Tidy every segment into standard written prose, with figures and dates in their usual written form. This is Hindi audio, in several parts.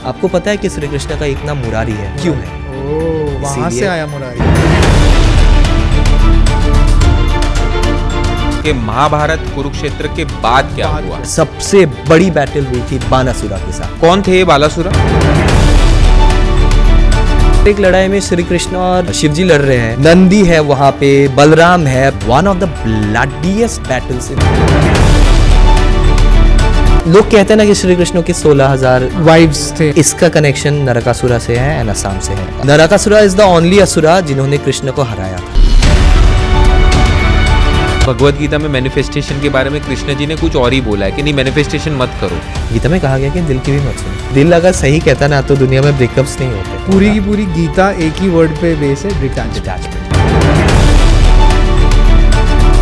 आपको पता है कि श्री कृष्ण का एक नाम मुरारी है, क्यों है? ओह, वहाँ से आया मुरारी। कि महाभारत कुरुक्षेत्र के बाद क्या हुआ? सबसे बड़ी बैटल हुई थी बानासुरा के साथ। कौन थे ये बालासुरा? एक लड़ाई में श्री कृष्ण और शिव जी लड़ रहे हैं, नंदी है वहाँ पे, बलराम है। One of the bloodiest battles. लोग कहते हैं ना कि श्री कृष्ण के 16,000 वाइव्स थे। इसका कनेक्शन नरकासुरा से है एंड असम से है। नरकासुरा इज द ओनली असुरा जिन्होंने कृष्ण को हराया था। भगवत गीता में मैनिफेस्टेशन के बारे में कृष्ण जी ने कुछ और ही बोला है कि नहीं, मैनिफेस्टेशन मत करो। गीता में कहा गया कि दिल की भी मत सुनो। दिल अगर सही कहता ना तो दुनिया में ब्रेकअप्स नहीं होते। पूरी की पूरी गीता एक ही वर्ड पे बेस है, डिटैचमेंट।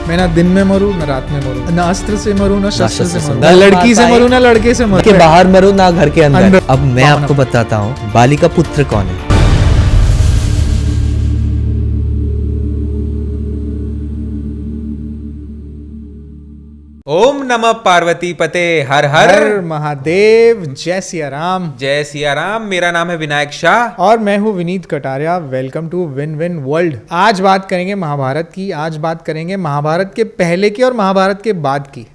मैं ना दिन में मरूं ना रात में मरूं, ना अस्त्र से मरूं ना शस्त्र से मरूं, ना लड़की से मरूं ना लड़के से मरूं, के बाहर मरो ना घर के अंदर। अब मैं बावन आपको बताता हूँ बाली का पुत्र कौन है। ओम नमः पार्वती पते, हर हर हर महादेव, जय सिया राम। जय सिया राम। मेरा नाम है विनायक शाह और मैं हूँ Vineet Kataria. Welcome to win win world. आज बात करेंगे महाभारत की। आज बात करेंगे महाभारत के पहले की और महाभारत के बाद की।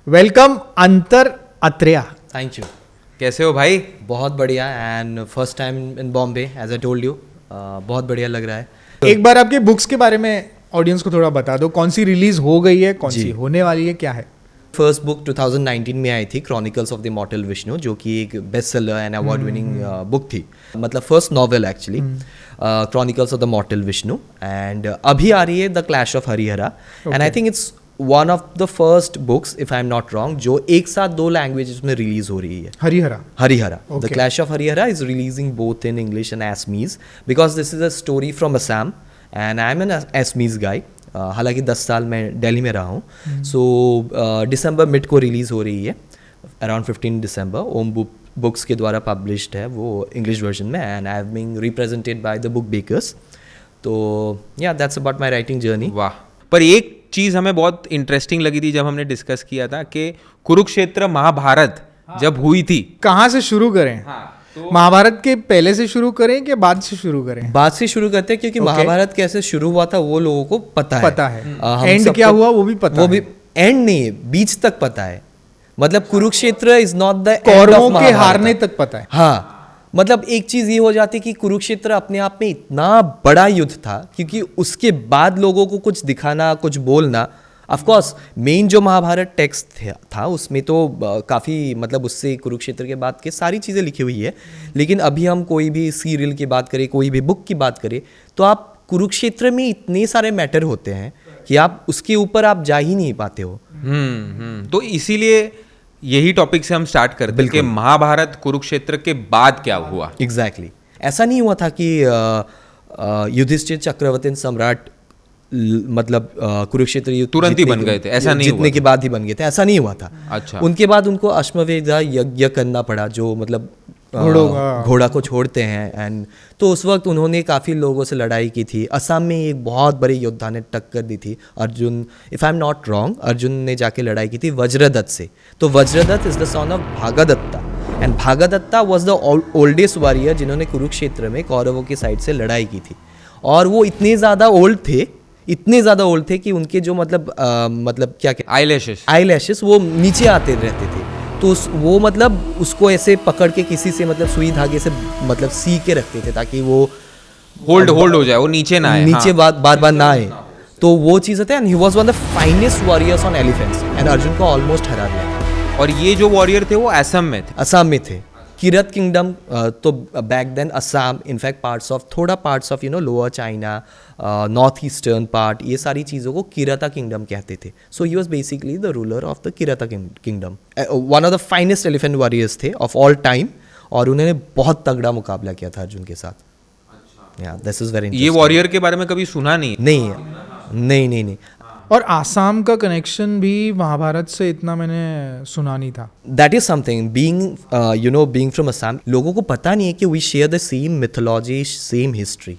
वेलकम अंतर अत्रेया। Thank you. कैसे हो भाई? बहुत बढ़िया and first time in Bombay as I told you. बहुत बढ़िया लग रहा है। एक बार आपके बुक्स के बारे में ऑडियंस को थोड़ा बता दो। कौन सी रिलीज हो गई है, कौन सी होने वाली है, क्या है? फर्स्ट बुक 2019 में आई थी, chronicles of the immortal Vishnu, जो कि एक best seller and award winning book थी। मतलब first novel actually, chronicles of the immortal Vishnu. And अभी आ रही है the clash of Harihara and I think it's one of the first books, if I am not wrong, जो एक साथ 2 लैंग्वेजेस में रिलीज हो रही है। Harihara the clash of Harihara is releasing both in English and Assamese because this is a story from Assam and I am an Assamese guy. हालांकि 10 साल मैं दिल्ली में रहा हूँ। सो दिसंबर मिड को रिलीज़ हो रही है, अराउंड 15 दिसंबर। ओम बुक्स के द्वारा पब्लिश्ड है वो इंग्लिश वर्जन में and I have been represented by the Book Bakers. तो yeah that's about my writing journey. वाह। पर एक चीज़ हमें बहुत इंटरेस्टिंग लगी थी जब हमने डिस्कस किया था कि कुरुक्षेत्र महाभारत जब हुई थी, कहाँ से शुरू करें? महाभारत के पहले से शुरू करें कि बाद से शुरू करें? बाद से शुरू करते हैं क्योंकि महाभारत कैसे शुरू हुआ था वो लोगों को पता है। एंड क्या हुआ वो भी पता है। वो भी एंड नहीं है, बीच तक पता है। मतलब कुरुक्षेत्र इज नॉट द कौरवों के हारने तक पता है। हाँ, मतलब एक चीज ये हो जाती कि कुरुक्षेत्र अपने आप में इतना बड़ा युद्ध था क्योंकि उसके बाद लोगों को कुछ दिखाना, कुछ बोलना। ऑफ कोर्स मेन जो महाभारत टेक्स्ट था उसमें तो काफ़ी, मतलब उससे कुरुक्षेत्र के बाद के सारी चीज़ें लिखी हुई है। लेकिन अभी हम कोई भी सीरियल की बात करें, कोई भी बुक की बात करें, तो आप कुरुक्षेत्र में इतने सारे मैटर होते हैं कि आप उसके ऊपर आप जा ही नहीं पाते हो। तो इसीलिए यही टॉपिक से हम स्टार्ट करते हैं कि महाभारत कुरुक्षेत्र के बाद क्या हुआ। एग्जैक्टली ऐसा नहीं हुआ था कि युधिष्ठिर चक्रवर्ती सम्राट मतलब कुरुक्षेत्र युद्ध तुरंत ही बन गए थे, ऐसा नहीं जीतने के बाद ही बन गए थे, ऐसा नहीं हुआ था। अच्छा। उनके बाद उनको अश्वमेध यज्ञ करना पड़ा, जो मतलब घोड़ा को छोड़ते हैं। एंड तो उस वक्त उन्होंने काफ़ी लोगों से लड़ाई की थी। असम में एक बहुत बड़े योद्धा ने टक्कर दी थी, Arjun, if I am not wrong, Arjun ने जाके लड़ाई की थी वज्रदत्त से। तो Vajradatta is the son of Bhagadatta and Bhagadatta was the oldest warrior जिन्होंने कुरुक्षेत्र में कौरवों की साइड से लड़ाई की थी। और वो इतने ज़्यादा ओल्ड थे कि उनके जो मतलब क्या आईलैशेस वो नीचे आते रहते थे। तो वो मतलब उसको ऐसे पकड़ के किसी से मतलब सुई धागे से मतलब सी के रखते थे ताकि वो होल्ड हो जाए, वो नीचे ना आए, नीचे बार बार ना आए। तो वो चीज़ होता है। And he was one of the finest warriors on elephants and Arjun को ऑलमोस्ट हरा दिया। और ये जो वॉरियर थे वो असम में थे। किरत किंगडम तो back then Assam, in fact parts of lower China, north eastern part, ये सारी चीज़ों को किरता किंगडम कहते थे। So he was basically the ruler of the Kirata kingdom. One of the finest elephant warriors थे ऑफ ऑल टाइम और उन्होंने बहुत तगड़ा मुकाबला किया था अर्जुन के साथ। या दिस इज वेरी। ये वॉरियर के बारे में कभी सुना नहीं। और आसाम का कनेक्शन भी महाभारत से इतना मैंने सुना नहीं था। That is something, being from Assam, लोगों को पता नहीं है कि we share the same mythology, same history.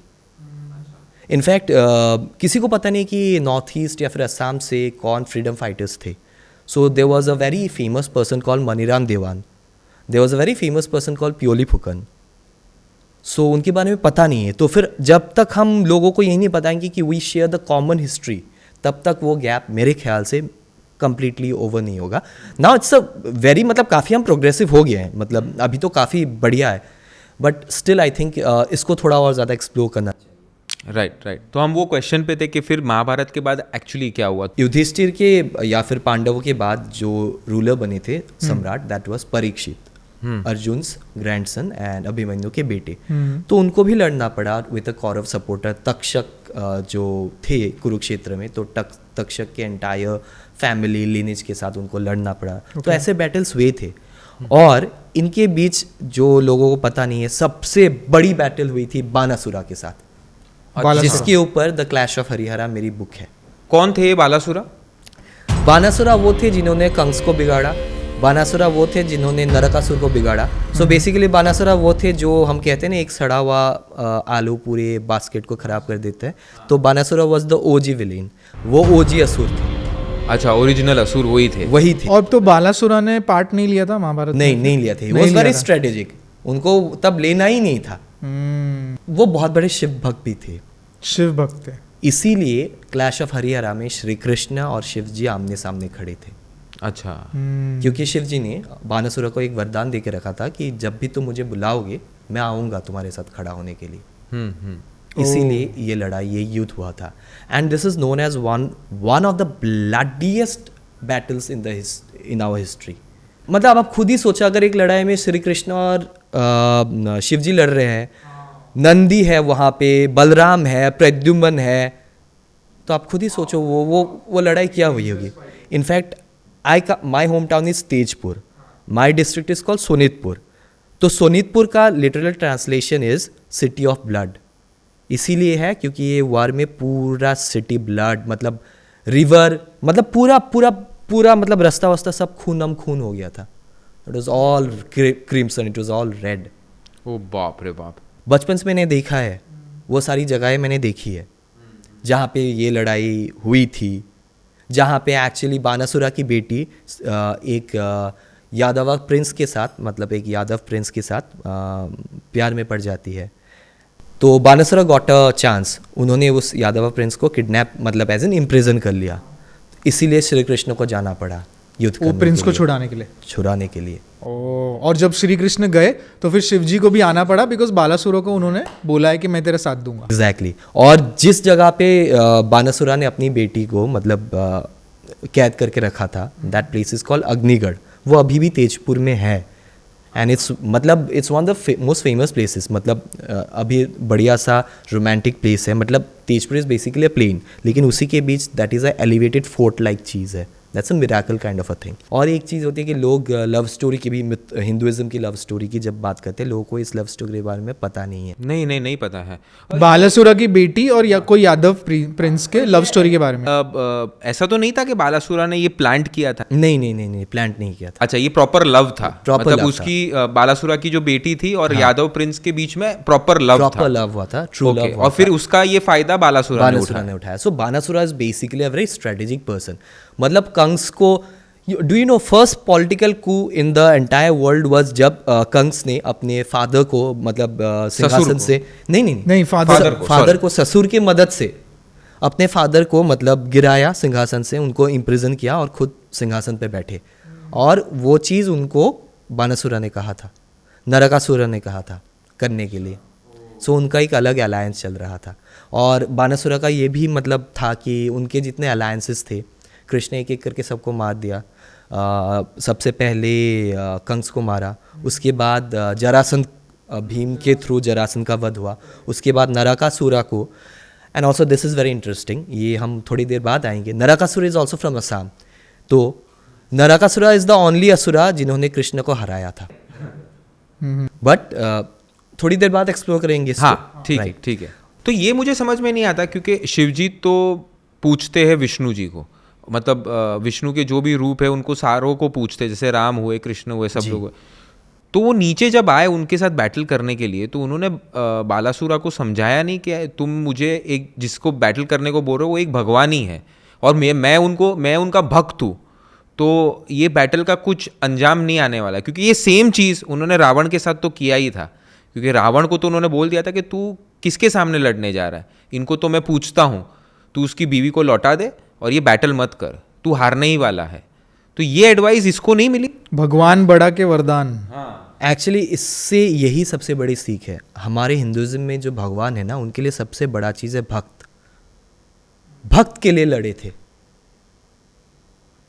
In fact किसी को पता नहीं कि नॉर्थ ईस्ट या फिर असम से कौन फ्रीडम फाइटर्स थे। So there was a very famous person called Maniram Dewan. There was a very famous person called Piyoli Phukan. सो उनके बारे में पता नहीं है. तो फिर जब तक हम लोगों को यही नहीं बताएंगे कि we share the common history, तब तक वो गैप मेरे ख्याल से कंप्लीटली ओवर नहीं होगा. नाउ इट्स अ वेरी मतलब काफ़ी हम प्रोग्रेसिव हो गए हैं, मतलब अभी तो काफ़ी बढ़िया है, बट स्टिल आई थिंक इसको थोड़ा और ज़्यादा एक्सप्लोर करना चाहिए. राइट. तो हम वो क्वेश्चन पे थे कि फिर महाभारत के बाद एक्चुअली क्या हुआ. युधिष्ठिर के या फिर पांडवों के बाद जो रूलर बने थे सम्राट, that was Parikshit, Arjun's grandson and Abhimanyu के बेटे. तो उनको भी लड़ना पड़ा with a Kaurava supporter Takshak जो थे कुरुक्षेत्र में. तो तक्षक के एंटायर फैमिली लिनेज के साथ उनको लड़ना पड़ा. तो ऐसे बैटल्स हुए थे. और इनके बीच जो लोगों को पता नहीं है, सबसे बड़ी बैटल हुई थी बानासुरा के साथ, जिसके ऊपर द क्लैश ऑफ हरिहरा मेरी बुक है. कौन थे ये बालासुरा? बानासुरा वो थे जिन्होंने कंस को बिगाड़ा. बानासुरा वो थे जिन्होंने नरकासुर को बिगाड़ा. सो बेसिकली बानासुरा वो थे जो हम कहते हैं ना, एक सड़ा हुआ आलू पूरे बास्केट को खराब कर देते हैं. तो बानासुरा वाज द ओजी विलेन, वो ओजी असुर थे. अच्छा, ओरिजिनल असुर वही थे. और तो बालासुरा ने पार्ट नहीं लिया था महाभारत में? नहीं लिया थे. वाज वेरी स्ट्रेटेजिक, उनको तब लेना ही नहीं था. वो बहुत बड़े शिव भक्त भी थे. शिव भक्त थे. इसीलिए क्लैश ऑफ हरिहरा में श्री कृष्ण और शिव जी आमने सामने खड़े थे. अच्छा. क्योंकि शिव जी ने बानासुरा को एक वरदान दे के रखा था कि जब भी तुम मुझे बुलाओगे मैं आऊँगा तुम्हारे साथ खड़ा होने के लिए. इसीलिए ये लड़ाई, ये युद्ध हुआ था. And this is known as one of the bloodiest battles in our history. मतलब आप खुद ही सोचा, अगर एक लड़ाई में श्री कृष्ण और शिव जी लड़ रहे हैं, नंदी है वहाँ पे, बलराम है, प्रद्युम्न है, तो आप खुद ही सोचो वो लड़ाई क्या हुई होगी. In fact my home town is Tezpur, my district is called Sonitpur. तो सोनितपुर का literal translation is city of blood. इसीलिए है क्योंकि ये वार में पूरा सिटी ब्लड, मतलब रिवर, मतलब पूरा मतलब रास्ता वास्ता सब खूनम खून हो गया था. It was all crimson, it was all red. ओ बाप रे बाप. बचपन से मैंने देखा है, वो सारी जगहें मैंने देखी है जहाँ पे ये लड़ाई हुई थी, जहाँ पे एक्चुअली बानासुरा की बेटी एक यादव प्रिंस के साथ, मतलब एक यादव प्रिंस के साथ प्यार में पड़ जाती है. तो बानासुरा गॉट अ चांस, उन्होंने उस यादव प्रिंस को किडनैप, मतलब एज एन इम्प्रिजन कर लिया. इसीलिए श्री कृष्ण को जाना पड़ा युद्ध करने, वो प्रिंस को छुड़ाने के लिए. और जब श्री कृष्ण गए तो फिर शिव जी को भी आना पड़ा, बिकॉज बालासुरा को उन्होंने बोला है कि मैं तेरा साथ दूंगा. एग्जैक्टली. और जिस जगह पे बानासुरा ने अपनी बेटी को मतलब कैद करके रखा था, that place is called Agnigarh. वो अभी भी तेजपुर में है. And it's one of the most famous places. मतलब अभी बढ़िया सा रोमांटिक प्लेस है. मतलब Tezpur is basically a plain, लेकिन उसी के बीच that is a elevated fort like चीज़ है. That's a miracle kind of a thing. और एक चीज़ होती है कि लोग लव स्टोरी की भी, हिंदुइज्म की लव स्टोरी की जब बात करते हैं, लोगों को इस लव स्टोरी के बारे में पता नहीं है. नहीं पता है. बालासुरा की बेटी और या कोई यादव प्रिंस के लव स्टोरी के बारे में ऐसा तो नहीं था कि बालासुरा ने ये प्लांट किया था? नहीं प्लांट नहीं किया था. अच्छा, ये प्रॉपर लव था. मतलब love उसकी बालासुरा की जो बेटी थी और यादव प्रिंस के बीच में प्रॉपर लव हुआ था, ट्रू लव. और फिर उसका ये फायदा बालासुरा ने उठाया. So Banasura is basically a very strategic person. मतलब कंस को, do you know first political coup in the entire world was जब कंस ने अपने फादर को, मतलब सिंहासन से नहीं फादर को ससुर की मदद से अपने फादर को मतलब गिराया सिंहासन से, उनको इम्प्रिजन किया और खुद सिंहासन पे बैठे. और वो चीज़ उनको बानासुरा ने कहा था, नरकासुर ने कहा था करने के लिए. सो उनका एक अलग अलायंस चल रहा था. और बानासुरा का ये भी मतलब था कि उनके जितने अलायंसेस थे, कृष्ण एक एक करके सबको मार दिया. सबसे पहले कंस को मारा, उसके बाद जरासंध, भीम के थ्रू जरासंध का वध हुआ, उसके बाद नरकासुरा को. And also this is very interesting, ये हम थोड़ी देर बाद आएंगे. Narakasur is also from Assam. तो Narakasura is the only asura जिन्होंने कृष्ण को हराया था. बट थोड़ी देर बाद एक्सप्लोर करेंगे. हाँ, ठीक है. तो ये मुझे समझ में नहीं आता, क्योंकि शिवजी तो पूछते हैं विष्णु जी को, मतलब विष्णु के जो भी रूप है उनको सारों को पूछते, जैसे राम हुए, कृष्ण हुए, सब लोग हुए. तो वो नीचे जब आए उनके साथ बैटल करने के लिए, तो उन्होंने बालासुरा को समझाया नहीं कि तुम मुझे एक जिसको बैटल करने को बोल रहे हो वो एक भगवान ही है और मैं उनका भक्त हूँ, तो ये बैटल का कुछ अंजाम नहीं आने वाला, क्योंकि ये सेम चीज़ उन्होंने रावण के साथ तो किया ही था। क्योंकि रावण को तो उन्होंने बोल दिया था कि तू किसके सामने लड़ने जा रहा है, इनको तो मैं पूछता हूँ, तू उसकी बीवी को लौटा दे और ये बैटल मत कर, तू हारने ही वाला है। तो ये एडवाइस इसको नहीं मिली। भगवान बड़ा के वरदान। एक्चुअली इससे यही सबसे बड़ी सीख है। हमारे हिंदुइज्म में जो भगवान है ना, उनके लिए सबसे बड़ा चीज़ है भक्त। भक्त के लिए लड़े थे,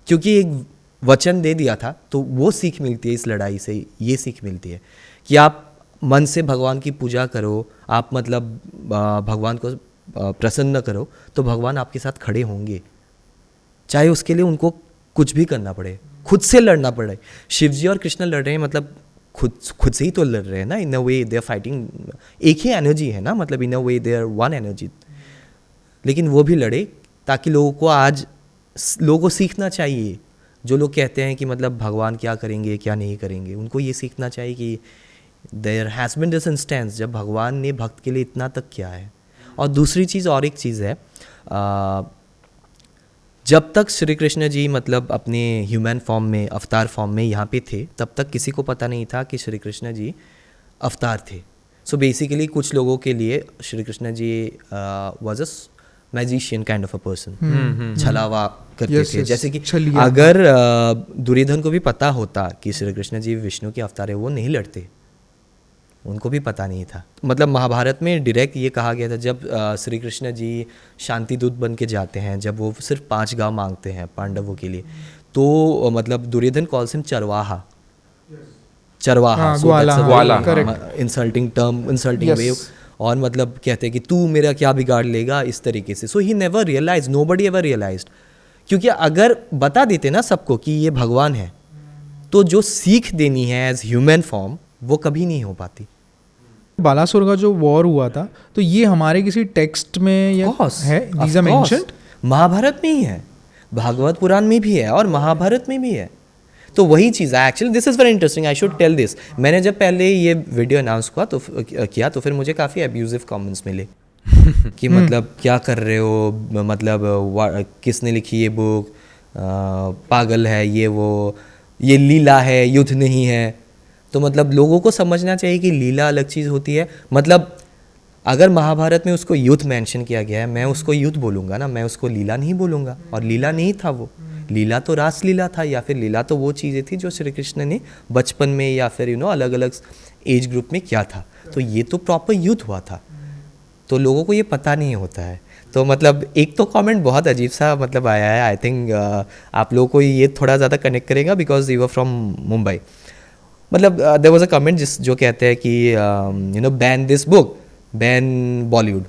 क्योंकि एक वचन दे दिया था, तो वो सीख मिलती है इस लड़ाई से। ये सीख मिलती है कि आप मन से भगवान की पूजा करो, आप मतलब भगवान को प्रसन्न करो, तो भगवान आपके साथ खड़े होंगे, चाहे उसके लिए उनको कुछ भी करना पड़े, खुद से लड़ना पड़े। शिव जी और कृष्ण लड़ रहे हैं, मतलब खुद से ही तो लड़ रहे हैं ना। इन अ वे दे आर फाइटिंग, एक ही एनर्जी है ना, मतलब इन अ वे दे आर वन एनर्जी। लेकिन वो भी लड़े ताकि लोगों को सीखना चाहिए। जो लोग कहते हैं कि मतलब भगवान क्या करेंगे क्या नहीं करेंगे, उनको ये सीखना चाहिए कि there has been this instance जब भगवान ने भक्त के लिए इतना तक किया है। और दूसरी चीज़, और एक चीज़ है, जब तक श्री कृष्ण जी मतलब अपने ह्यूमन फॉर्म में, अवतार फॉर्म में यहाँ पे थे, तब तक किसी को पता नहीं था कि श्री कृष्ण जी अवतार थे। सो बेसिकली कुछ लोगों के लिए Shri Krishna ji was a magician kind of a person, छलावा करते थे। जैसे कि अगर दुर्योधन को भी पता होता कि श्री कृष्ण जी विष्णु के अवतार है, वो नहीं लड़ते, उनको भी पता नहीं था। मतलब महाभारत में डायरेक्ट ये कहा गया था, जब श्री कृष्ण जी शांति दूत बन के जाते हैं, जब वो सिर्फ 5 गांव मांगते हैं पांडवों के लिए, तो मतलब दुर्योधन कॉल्स हिम चरवाहा, इंसल्टिंग टर्म, इंसल्टिंग वे, और मतलब कहते हैं कि तू मेरा क्या बिगाड़ लेगा, इस तरीके से। So he never realize, nobody ever realized. क्योंकि अगर बता देते ना सबको कि ये भगवान है, तो जो सीख देनी है एज ह्यूमन फॉर्म, वो कभी नहीं हो पाती। बालासुर का जो वॉर हुआ था, तो ये हमारे किसी टेक्स्ट में या है? These are mentioned? महाभारत में ही है, भागवत पुराण में भी है और महाभारत में भी है। तो वही चीज़ है। Actually this is very interesting, I should tell this. मैंने जब पहले ये वीडियो अनाउंस किया तो फिर मुझे काफ़ी अब्यूजिव कमेंट्स मिले कि मतलब क्या कर रहे हो, मतलब किसने लिखी ये बुक, पागल है ये लीला है, युद्ध नहीं है। तो मतलब लोगों को समझना चाहिए कि लीला अलग चीज़ होती है। मतलब अगर महाभारत में उसको युद्ध मेंशन किया गया है, मैं उसको युद्ध बोलूँगा ना, मैं उसको लीला नहीं बोलूँगा। और लीला नहीं था वो, लीला तो रास लीला था, या फिर लीला तो वो चीज़ें थी जो श्री कृष्ण ने बचपन में या फिर अलग अलग एज ग्रुप में किया था। तो ये तो प्रॉपर युद्ध हुआ था, तो लोगों को ये पता नहीं होता है। तो मतलब एक तो कमेंट बहुत अजीब सा मतलब आया है, आई थिंक आप लोगों को ये थोड़ा ज़्यादा कनेक्ट करेगा because you are from Mumbai. मतलब देयर वाज अ कमेंट जो कहते हैं कि ban this book, ban Bollywood.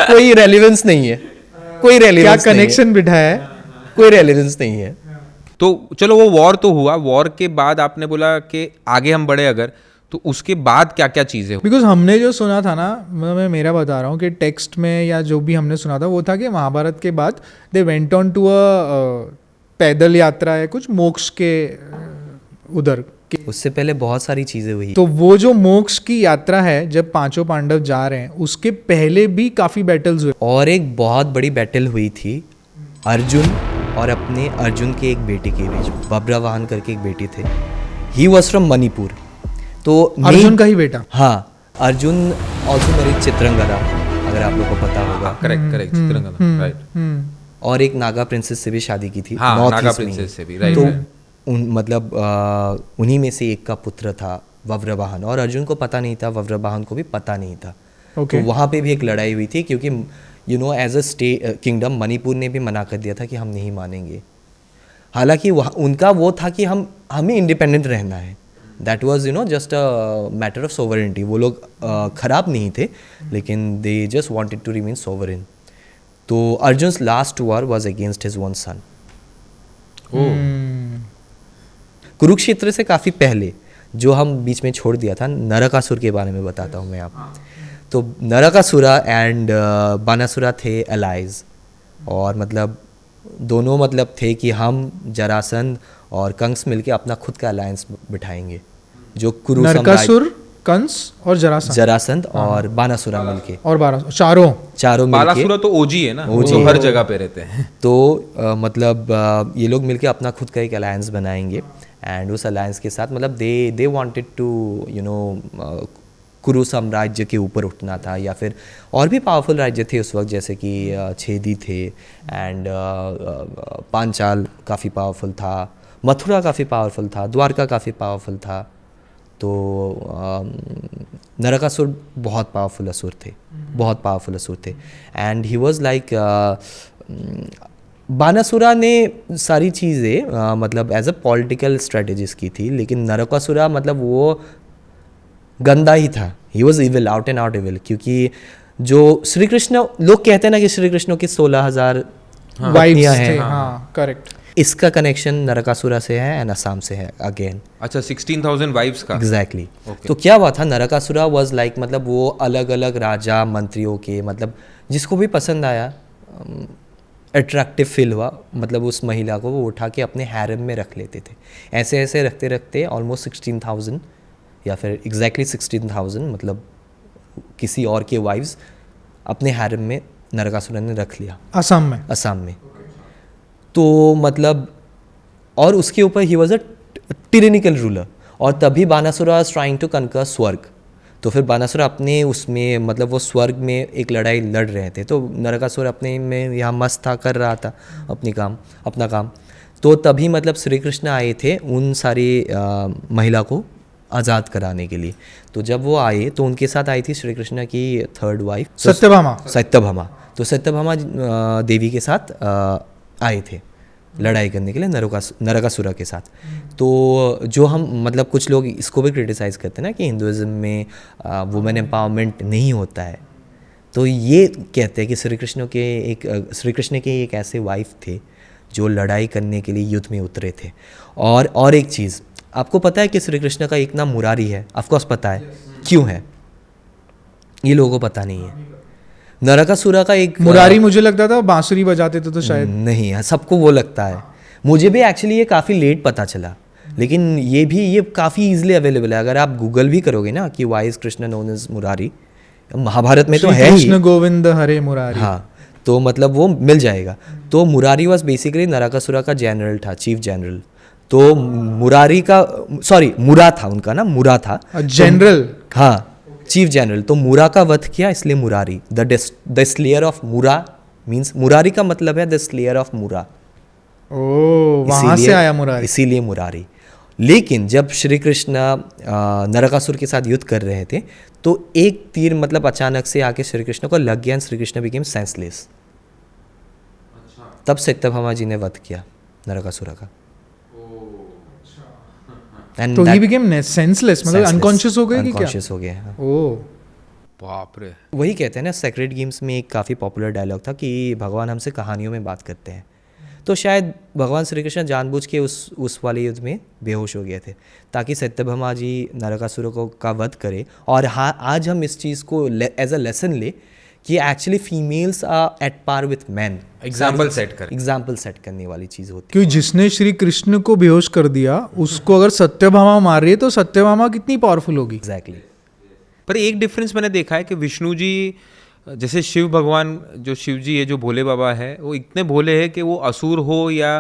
कोई रेलिवेंस नहीं है, कोई रेलिवेंस, क्या कनेक्शन बिठाया है, कोई रेलिवेंस नहीं है। तो चलो वो वॉर तो हुआ, वॉर के बाद आपने बोला कि आगे हम बढ़े अगर, तो उसके बाद क्या क्या चीज़ें हुई? बिकॉज हमने जो सुना था ना, मैं मेरा बता रहा हूँ कि टेक्स्ट में या जो भी हमने सुना था वो था कि महाभारत के बाद they went on to a paidal yatra है कुछ मोक्ष के उधर के। उससे पहले बहुत सारी चीज़ें हुई। तो वो जो मोक्ष की यात्रा है, जब 5 पांडव जा रहे हैं, उसके पहले भी काफ़ी बैटल्स हुए। और एक बहुत बड़ी बैटल हुई थी अर्जुन और अपने अर्जुन के एक बेटे के बीच। बब्रवाहन करके एक बेटे थे, ही वॉज फ्रॉम मणिपुर। तो अर्जुन का ही बेटा? हाँ, अर्जुन ऑल्सो मैरिड चित्रंगदा, अगर आप लोग को पता होगा। Correct, Chitrangada, right. और एक नागा प्रिंसेस से भी शादी की थी। हाँ, नागा प्रिंसेस से भी, राइट। तो मतलब उन्हीं में से एक का पुत्र था बब्रवाहन, और अर्जुन को पता नहीं था, बब्रवाहन को भी पता नहीं था। तो वहाँ पे भी एक लड़ाई हुई थी, क्योंकि एज अ किंगडम मणिपुर ने भी मना कर दिया था कि हम नहीं मानेंगे। हालांकि उनका वो था कि हमें इंडिपेंडेंट रहना है। That was just a matter of sovereignty. वो लोग खराब नहीं थे, लेकिन they just wanted to remain sovereign. तो Arjun's last war was against his one son. Kurukshetra से काफ़ी पहले जो हम बीच में छोड़ दिया था, नरकासुर के बारे में बताता हूँ मैं आप। तो नरकासुरा एंड बानासुरा थे एलाइज, और मतलब दोनों मतलब थे कि हम जरासंध और कंस मिलके अपना खुद का अलायंस बिठाएंगे। जो कुरु नरकासुर कंस और जरासंध और बानासुरा मिलके, और 12 चारों मिलके। बालासुरा तो ओजी है ना, वो तो हर जगह पे रहते हैं। तो मतलब ये लोग मिलके अपना खुद का एक अलायंस बनाएंगे, एंड उस अलायंस के साथ मतलब दे वांटेड टू कुरु साम्राज्य के ऊपर उठना था, या फिर और भी पावरफुल राज्य थे उस वक्त, जैसे कि छेदी थे, एंड पांचाल काफ़ी पावरफुल था, मथुरा काफ़ी पावरफुल था, द्वारका काफ़ी पावरफुल था। तो नरकासुर बहुत पावरफुल असुर थे, बहुत पावरफुल असुर थे, एंड ही वाज लाइक बानासुरा ने सारी चीज़ें मतलब एज अ पॉलिटिकल स्ट्रेटेजिस्ट की थी, लेकिन नरकासुरा मतलब वो गंदा ही था, he was evil, out and out evil. क्योंकि जो श्री कृष्ण, लोग कहते हैं ना कि श्री कृष्ण की 16,000 वाइफ्स हैं, हाँ करेक्ट। इसका कनेक्शन नरकासुरा से है एंड असम से है अगेन। अच्छा, 16,000 वाइफ्स का। एग्जैक्टली। तो क्या हुआ था, नरकासुरा वाज लाइक मतलब वो अलग अलग राजा मंत्रियों के मतलब जिसको भी पसंद आया, अट्रैक्टिव फील हुआ, मतलब उस महिला को वो उठा के अपने हैरम में रख लेते थे। ऐसे ऐसे रखते रखते ऑलमोस्ट 16,000 या फिर एग्जैक्टली 16,000 मतलब किसी और के वाइफ्स अपने हैरम में नरकासुरा ने रख लिया, असम में। तो मतलब और उसके ऊपर ही वॉज अ टिरेनिकल रूलर, और तभी बानासुरा वाज ट्राइंग टू कनकर स्वर्ग। तो फिर बानासुरा अपने उसमें मतलब वो स्वर्ग में एक लड़ाई लड़ रहे थे, तो नरकासुर अपने में यहाँ मस्त था, कर रहा था अपना काम। तो तभी मतलब श्री कृष्ण आए थे उन सारी महिला को आज़ाद कराने के लिए। तो जब वो आए तो उनके साथ आई थी श्री कृष्ण की थर्ड वाइफ सत्यभामा। तो सत्यभामा देवी के साथ आए थे लड़ाई करने के लिए नरकासुरा के साथ। तो जो हम मतलब कुछ लोग इसको भी क्रिटिसाइज़ करते हैं ना कि हिंदुज़म में वुमेन एम्पावरमेंट नहीं होता है, तो ये कहते हैं कि श्री कृष्ण के एक ऐसे वाइफ थे जो लड़ाई करने के लिए युद्ध में उतरे थे। और एक चीज़ आपको पता है कि श्री कृष्ण का एक नाम मुरारी है, ऑफकोर्स पता है, क्यों है ये लोगों को पता नहीं है। नरकासुरा का एक मुरारी मुझे लगता था बांसुरी बजाते थे, तो शायद नहीं, सबको वो लगता है। मुझे भी एक्चुअली ये काफ़ी लेट पता चला, लेकिन ये काफ़ी इजीली अवेलेबल है। अगर आप गूगल भी करोगे ना कि why is Krishna known as Murari, Mahabharata में तो है ही, कृष्ण गोविंद हरे मुरारी, हाँ, तो मतलब वो मिल जाएगा। तो मुरारी वॉज बेसिकली नरकासुरा का जनरल था, चीफ जनरल। तो मुरा था उनका ना, मुरा था जनरल, हाँ, चीफ जनरल। तो मुरा का वध किया, इसलिए मुरारी, द स्लेयर ऑफ मुरा मीन्स, मुरारी का मतलब है द स्लेयर ऑफ मुरा। वहां से आया मुरारी, इसीलिए मुरारी। लेकिन जब श्री कृष्ण नरकासुर के साथ युद्ध कर रहे थे तो एक तीर मतलब अचानक से आके श्री कृष्ण को लग गया and Shri Krishna became senseless. तब सत्यभामा जी ने वध किया नरकासुर का। तो ही बिकेम सेंसलेस, मतलब अनकॉन्शियस हो गए कि क्या? अनकॉन्शियस हो गए, हाँ। बाप रे। वही कहते हैं ना, सेक्रेड गेम्स में एक काफ़ी पॉपुलर डायलॉग था कि भगवान हमसे कहानियों में बात करते हैं। तो शायद भगवान श्री कृष्ण जानबूझ के उस वाले युद्ध में बेहोश हो गए थे ताकि सत्यभामा जी नरकासुर का वध करे। और हाँ, आज हम इस चीज़ को एज अ लेसन ले कि actually females are at par with man. Example set करने वाली चीज़ होती है। क्योंकि जिसने श्री कृष्ण को बेहोश कर दिया उसको अगर सत्यभामा मार रही है तो सत्यभामा कितनी पावरफुल होगी। एग्जैक्टली। पर एक डिफरेंस मैंने देखा है कि विष्णु जी, जैसे शिव भगवान, जो शिव जी है, जो भोले बाबा है, वो इतने भोले हैं कि वो असुर हो या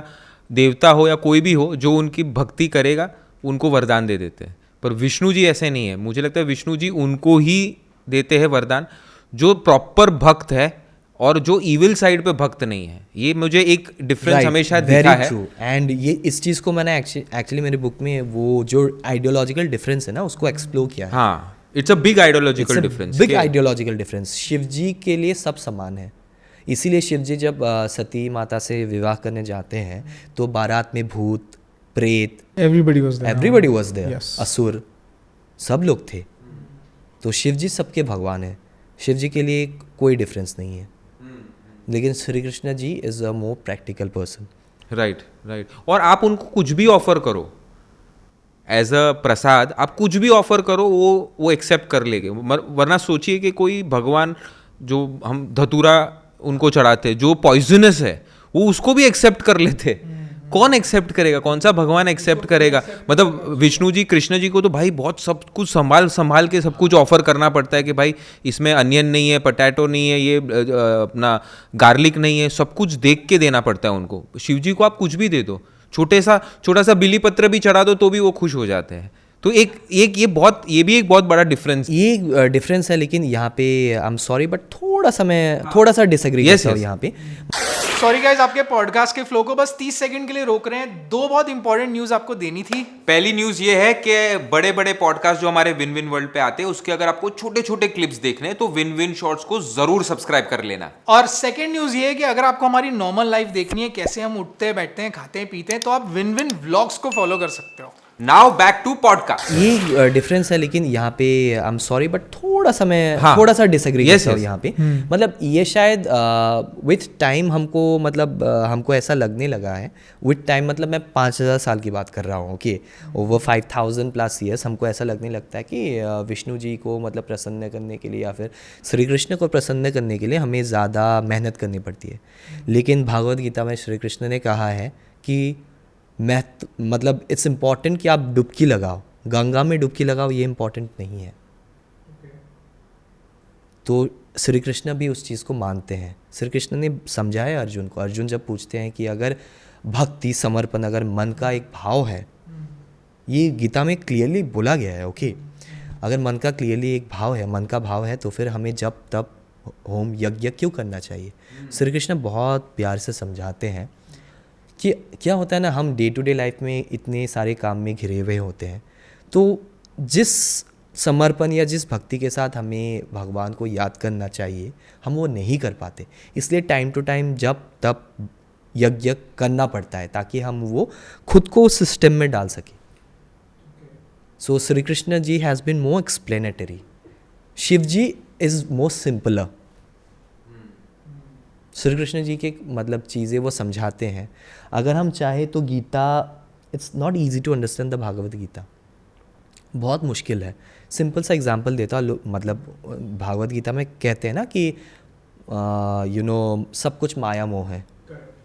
देवता हो या कोई भी हो, जो उनकी भक्ति करेगा उनको वरदान दे देते हैं। पर विष्णु जी ऐसे नहीं है। मुझे लगता है विष्णु जी उनको ही देते हैं वरदान जो प्रॉपर भक्त है और जो इविल साइड पे भक्त नहीं है। ये मुझे एक डिफरेंस हमेशा दिखा है। एंड ये इस चीज़ को मैंने एक्चुअली मेरी बुक में वो जो आइडियोलॉजिकल डिफरेंस है ना उसको एक्सप्लोर किया है। हाँ, it's a big ideological difference. Big ideological difference. Shiv ji के लिए सब समान है, इसीलिए शिव जी जब सती माता से विवाह करने जाते हैं तो बारात में भूत प्रेत एवरीबडी वाज देयर, असुर सब लोग थे। तो शिव जी सबके भगवान है, शिव जी के लिए कोई डिफरेंस नहीं है। लेकिन Shri Krishna ji is a more practical person. Right. और आप उनको कुछ भी ऑफर करो एज अ प्रसाद, आप कुछ भी ऑफर करो, वो एक्सेप्ट कर लेंगे। वरना सोचिए कि कोई भगवान जो हम धतूरा उनको चढ़ाते जो पॉइजनस है वो उसको भी एक्सेप्ट कर लेते। कौन एक्सेप्ट करेगा, कौन सा भगवान एक्सेप्ट करेगा? मतलब विष्णु जी कृष्ण जी को तो भाई बहुत सब कुछ संभाल के सब कुछ ऑफर करना पड़ता है कि भाई इसमें अनियन नहीं है, पोटैटो नहीं है, ये अपना गार्लिक नहीं है, सब कुछ देख के देना पड़ता है उनको। शिव जी को आप कुछ भी दे दो, छोटा सा बिली पत्र भी चढ़ा दो तो भी वो खुश हो जाते हैं। तो ये भी एक बहुत बड़ा डिफरेंस, ये डिफरेंस है। लेकिन यहाँ पे आई एम सॉरी बट थोड़ा सा डिसएग्री करता हूँ यहाँ पे। सॉरी गाइस, आपके पॉडकास्ट के फ्लो को बस 30 सेकंड के लिए रोक रहे हैं। 2 बहुत इंपॉर्टेंट न्यूज़ आपको देनी थी। पहली न्यूज़ ये है कि बड़े बड़े पॉडकास्ट जो हमारे विन विन वर्ल्ड पे आते हैं, उसके अगर आपको छोटे छोटे क्लिप्स देखने हैं तो विन विन शॉर्ट्स को जरूर सब्सक्राइब कर लेना। और सेकंड न्यूज़ ये है कि अगर आपको हमारी नॉर्मल लाइफ देखनी है, कैसे हम उठते हैं, बैठते हैं, खाते हैं, पीते हैं, तो आप विन विन व्लॉग्स को फॉलो कर सकते हो। Now back to podcast. ये डिफरेंस है। लेकिन यहाँ पे आई एम सॉरी बट थोड़ा सा डिसएग्री करता हूँ यहाँ पे। मतलब ये शायद विथ टाइम हमको ऐसा लगने लगा है। विथ टाइम मतलब मैं 5000 साल की बात कर रहा हूँ कि ओवर 5000 प्लस ईयर्स हमको ऐसा लगने लगता है कि विष्णु जी को मतलब प्रसन्न करने के लिए या फिर श्री कृष्ण को प्रसन्न करने के लिए हमें ज़्यादा मेहनत करनी पड़ती है। लेकिन भागवत गीता में श्री कृष्ण ने कहा है कि मतलब इट्स इम्पॉर्टेंट कि आप डुबकी लगाओ, गंगा में डुबकी लगाओ, ये इम्पॉर्टेंट नहीं है। तो श्री कृष्ण भी उस चीज़ को मानते हैं। श्री कृष्ण ने समझाया अर्जुन को। अर्जुन जब पूछते हैं कि अगर भक्ति, समर्पण, अगर मन का एक भाव है, ये गीता में क्लियरली बोला गया है, ओके। अगर मन का क्लियरली एक भाव है, मन का भाव है, तो फिर हमें जब तब होम यज्ञ क्यों करना चाहिए? श्री कृष्ण बहुत प्यार से समझाते हैं कि क्या होता है ना, हम डे टू डे लाइफ में इतने सारे काम में घिरे हुए होते हैं, तो जिस समर्पण या जिस भक्ति के साथ हमें भगवान को याद करना चाहिए, हम वो नहीं कर पाते। इसलिए टाइम टू टाइम जब तब यज्ञ करना पड़ता है ताकि हम वो खुद को सिस्टम में डाल सकें। So Shri Krishna ji has been more explanatory, Shiv ji is more simpler. Shri Krishna ji के मतलब चीज़ें वो समझाते हैं। अगर हम चाहें तो Gita, it's not easy to understand the Bhagavad Gita, बहुत मुश्किल है। सिंपल सा एग्जांपल देता हूँ। मतलब भागवत गीता में कहते हैं ना कि सब कुछ माया मोह है,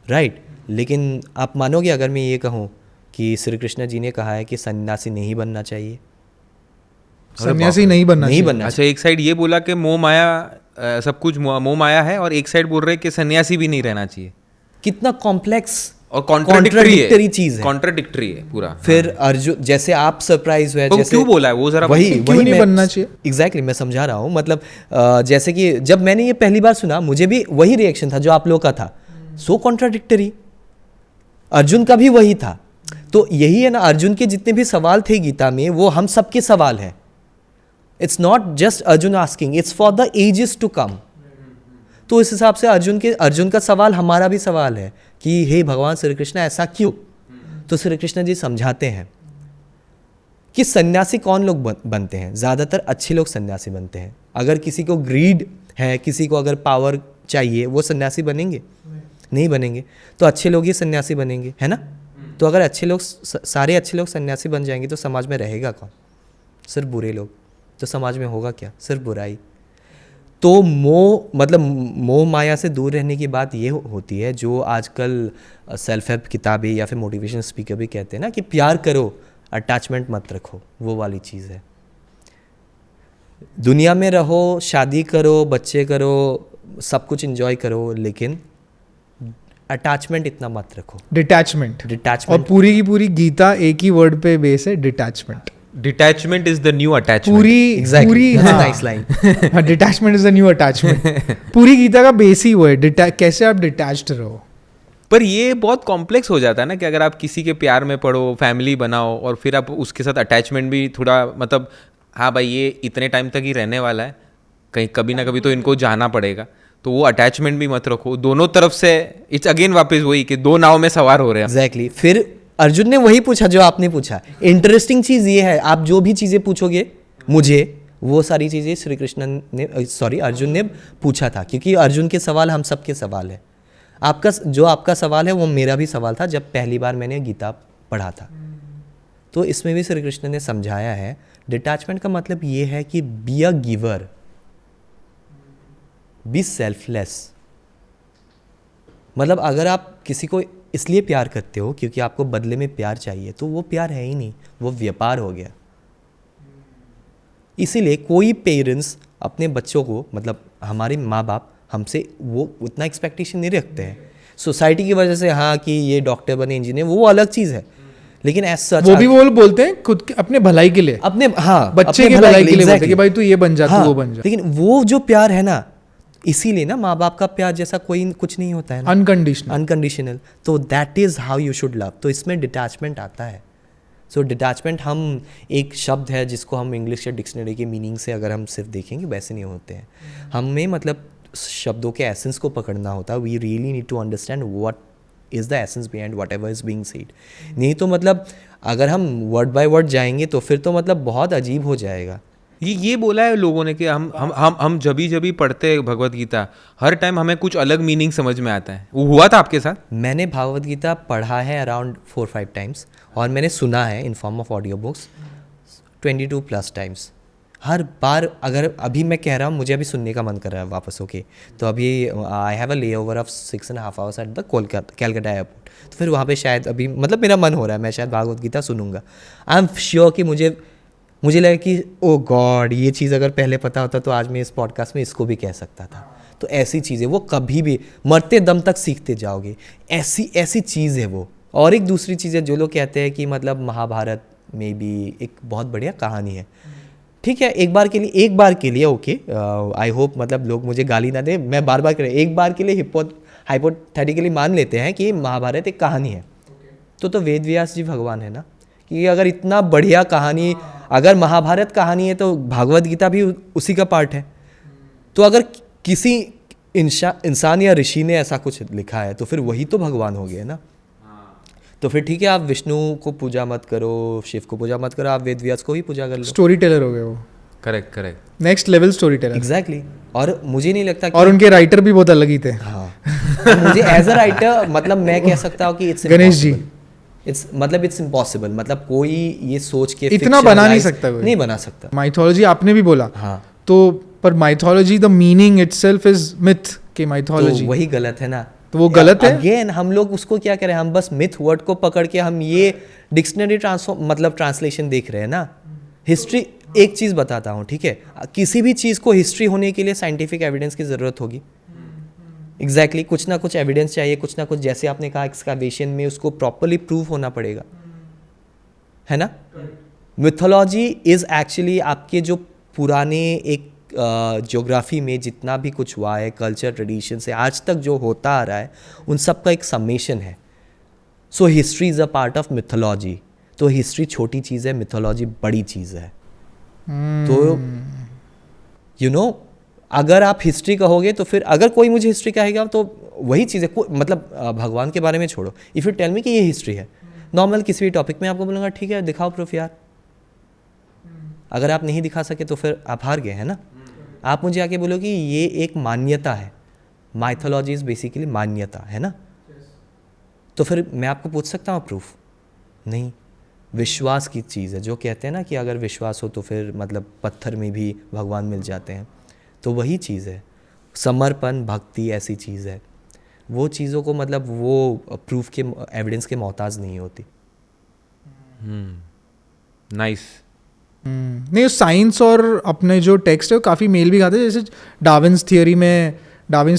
राइट? लेकिन आप मानोगे अगर मैं ये कहूँ कि श्री कृष्ण जी ने कहा है कि सन्यासी नहीं बनना चाहिए, सन्यासी नहीं बनना। अच्छा, एक साइड ये बोला कि मोह माया सब कुछ मोह माया है, और एक साइड बोल रहे कि सन्यासी भी नहीं रहना चाहिए। कितना कॉम्प्लेक्स और कॉन्ट्राडिक्टरी चीज है, कॉन्ट्राडिक्टरी है पूरा। फिर अर्जुन, जैसे आप सरप्राइज हुए, जैसे क्यों बोला है वो, जरा वही नहीं बनना चाहिए। एग्जैक्टली मैं समझा रहा हूँ। मतलब जैसे कि जब मैंने ये पहली बार सुना, मुझे भी वही रिएक्शन था जो आप लोग का था। सो कॉन्ट्राडिक्टरी, अर्जुन का भी वही था। तो यही है ना, अर्जुन के जितने भी सवाल थे गीता में, वो हम सबके सवाल हैं। It's not just Arjun asking, it's for the ages to come. तो इस हिसाब से अर्जुन का सवाल हमारा भी सवाल है कि हे भगवान श्री कृष्ण ऐसा क्यों? तो श्री कृष्ण जी समझाते हैं कि सन्यासी कौन लोग बनते हैं। ज़्यादातर अच्छे लोग सन्यासी बनते हैं। अगर किसी को ग्रीड है, किसी को अगर पावर चाहिए, वो सन्यासी बनेंगे? नहीं बनेंगे। तो अच्छे लोग ही सन्यासी बनेंगे, है ना? तो अगर सारे अच्छे लोग सन्यासी बन जाएंगे तो समाज में रहेगा कौन? सिर्फ बुरे लोग। तो समाज में होगा क्या? सिर्फ बुराई। तो मोह माया से दूर रहने की बात ये होती है, जो आजकल सेल्फ हेल्प किताबें या फिर मोटिवेशन स्पीकर भी कहते हैं ना कि प्यार करो, अटैचमेंट मत रखो। वो वाली चीज़ है। दुनिया में रहो, शादी करो, बच्चे करो, सब कुछ एंजॉय करो, लेकिन अटैचमेंट इतना मत रखो। डिटैचमेंट। और पूरी की पूरी गीता एक ही वर्ड पे बेस है, detachment. Detachment is the new attachment. पूरी nice line. Detachment is the new attachment. पूरी गीता का बेस ही वो है, कैसे आप डिटैच्ड रहो। पर ये बहुत कॉम्प्लेक्स हो जाता है ना कि अगर आप किसी के प्यार में पड़ो, फैमिली बनाओ, और फिर आप उसके साथ अटैचमेंट भी थोड़ा, मतलब हाँ भाई ये इतने टाइम तक ही रहने वाला है, कहीं कभी ना कभी तो इनको जाना पड़ेगा, तो वो अटैचमेंट भी मत रखो। दोनों तरफ से इट्स अगेन वापस वही कि दो नाव में सवार हो रहे हैं। एग्जैक्टली। फिर अर्जुन ने वही पूछा जो आपने पूछा। इंटरेस्टिंग चीज़ ये है, आप जो भी चीज़ें पूछोगे मुझे, वो सारी चीज़ें अर्जुन ने पूछा था, क्योंकि अर्जुन के सवाल हम सब के सवाल है। आपका सवाल है वो मेरा भी सवाल था जब पहली बार मैंने गीता पढ़ा था। तो इसमें भी श्री कृष्ण ने समझाया है, डिटैचमेंट का मतलब ये है कि be a giver, B selfless. मतलब अगर आप किसी को इसलिए प्यार करते हो क्योंकि आपको बदले में प्यार चाहिए, तो वो प्यार है ही नहीं, वो व्यापार हो गया। इसीलिए कोई पेरेंट्स अपने बच्चों को, मतलब हमारे माँ बाप हमसे वो उतना एक्सपेक्टेशन नहीं रखते हैं। सोसाइटी की वजह से हाँ कि ये डॉक्टर बने, इंजीनियर, वो अलग चीज़ है, लेकिन एज सच वो भी वो बोलते हैं खुद के अपने भलाई के लिए, अपने हाँ बच्चे अपने के भलाई के लिए बोलते हैं exactly। कि भाई तू ये बन जा, हाँ, तू वो बन जा। लेकिन वो जो प्यार है ना, इसीलिए ना माँ बाप का प्यार जैसा कोई कुछ नहीं होता है ना, अनकंडीशनल। अनकंडीशनल। तो that is how you should love. तो इसमें डिटैचमेंट आता है। सो डिटैचमेंट हम एक शब्द है जिसको हम इंग्लिश के डिक्शनरी के मीनिंग से अगर हम सिर्फ देखेंगे वैसे नहीं होते हैं। हमें मतलब शब्दों के एसेंस को पकड़ना होता है। We really need to understand what is the essence behind whatever is being said. नहीं तो मतलब अगर हम वर्ड बाय वर्ड जाएंगे तो फिर तो मतलब बहुत अजीब हो जाएगा। ये बोला है लोगों ने कि हम जभी पढ़ते हैं भगवत गीता, हर टाइम हमें कुछ अलग मीनिंग समझ में आता है। वो हुआ था आपके साथ? मैंने भागवत गीता पढ़ा है अराउंड 4-5 टाइम्स, और मैंने सुना है in form of audio books 22+ times. हर बार अगर अभी मैं कह रहा हूँ मुझे अभी सुनने का मन कर रहा है वापस होके, तो अभी आई हैव अ ले over of 6.5 hours at the Calcutta airport, तो फिर वहाँ पे शायद अभी मतलब मेरा मन हो रहा है, मैं शायद भागवत गीता सुनूंगा। आई एम श्योर कि मुझे लगा कि ओ गॉड, ये चीज़ अगर पहले पता होता तो आज मैं इस पॉडकास्ट में इसको भी कह सकता था। तो ऐसी चीज़ है वो, कभी भी मरते दम तक सीखते जाओगे, ऐसी चीज़ है वो। और एक दूसरी चीज़ है, जो लोग कहते हैं कि मतलब महाभारत में भी एक बहुत बढ़िया कहानी है। ठीक है, एक बार के लिए ओके, आई होप मतलब लोग मुझे गाली ना दे, मैं बार बार एक बार के लिए हाइपोथेटिकली मान लेते हैं कि महाभारत एक कहानी है। तो वेद व्यास जी भगवान है ना, कि अगर इतना बढ़िया कहानी, अगर महाभारत कहानी है तो भागवत गीता भी उसी का पार्ट है। तो अगर किसी इंसान या ऋषि ने ऐसा कुछ लिखा है तो फिर वही तो भगवान हो गया ना। तो फिर ठीक है, आप विष्णु को पूजा मत करो, शिव को पूजा मत करो, आप वेद व्यास को ही पूजा कर लो। स्टोरी टेलर हो गए वो। Correct next level story teller. Exactly. और मुझे नहीं लगता कि और उनके राइटर भी बहुत अलग ही थे। हाँ मुझे एज अ राइटर मतलब मैं कह सकता हूँ कि it's Ganesh ji, it's impossible. मतलब कोई ये सोच के इतना बना नहीं सकता, नहीं बना सकता। माइथोलॉजी आपने भी बोला, हाँ, तो पर mythology the meaning itself is myth के माइथोलॉजी, तो वही गलत है ना। तो वो गलत है। अगेन हम लोग उसको क्या करें, हम बस मिथ वर्ड को पकड़ के हम ये डिक्शनरी ट्रांसलेशन देख रहे हैं ना। हिस्ट्री, एक चीज़ बताता हूँ, ठीक है, किसी भी चीज़ को हिस्ट्री होने के लिए साइंटिफिक एविडेंस की ज़रूरत होगी। एग्जैक्टली, कुछ ना कुछ एविडेंस चाहिए, कुछ ना कुछ, जैसे आपने कहा एक्सकैवेशन में उसको प्रॉपरली प्रूव होना पड़ेगा, है ना। मिथोलॉजी इज़ एक्चुअली आपके जो पुराने एक ज्योग्राफी में जितना भी कुछ हुआ है, कल्चर ट्रेडिशन से आज तक जो होता आ रहा है, उन सब का एक समेशन है। So history is a part of mythology. तो हिस्ट्री छोटी चीज़ है, मिथोलॉजी बड़ी चीज़ है। तो यू नो, अगर आप हिस्ट्री कहोगे तो फिर अगर कोई मुझे हिस्ट्री कहेगा तो वही चीज़ है, मतलब भगवान के बारे में छोड़ो, इफ़ यू टेल मी कि ये हिस्ट्री है, नॉर्मल किसी भी टॉपिक में आपको बोलूँगा ठीक है दिखाओ प्रूफ यार। अगर आप नहीं दिखा सके तो फिर आप हार गए, है ना। आप मुझे आके बोलो कि ये एक मान्यता है, माइथोलॉजी इज़ बेसिकली मान्यता, है ना। तो फिर मैं आपको पूछ सकता हूँ प्रूफ? नहीं। विश्वास की चीज़ है, जो कहते हैं ना कि अगर विश्वास हो तो फिर मतलब पत्थर में भी भगवान मिल जाते हैं। तो वही चीज़ है, समर्पण, भक्ति ऐसी चीज़ है, वो चीज़ों को मतलब वो प्रूफ के एविडेंस के मोहताज नहीं होती। नाइस। नहीं, साइंस और अपने जो टेक्स्ट है वो काफ़ी मेल भी खाते हैं। जैसे डार्विन्स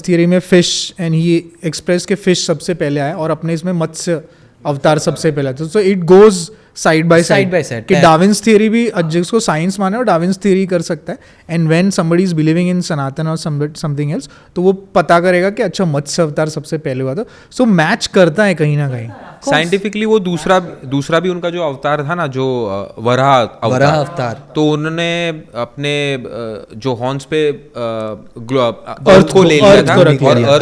थियरी में फिश एंड ही एक्सप्रेस के फिश सबसे पहले आए और अपने इसमें मत्स्य अवतार सबसे पहले आते। So it goes side by side कि डार्विन्स थियरी भी जिसको साइंस माने और डार्विन्स थियरी कर सकता है। And when somebody is believing in Sanatan और समथिंग एल्स, तो वो पता करेगा कि अच्छा मत्स्य अवतार सबसे पहले हुआ था। सो मैच करता है कहीं ना कहीं साइंटिफिकली। वो दूसरा भी उनका जो अवतार था ना, जो वराह अवतार, तो उन्होंने अपने जो हॉर्न्स पे अर्थ को ले लिया था और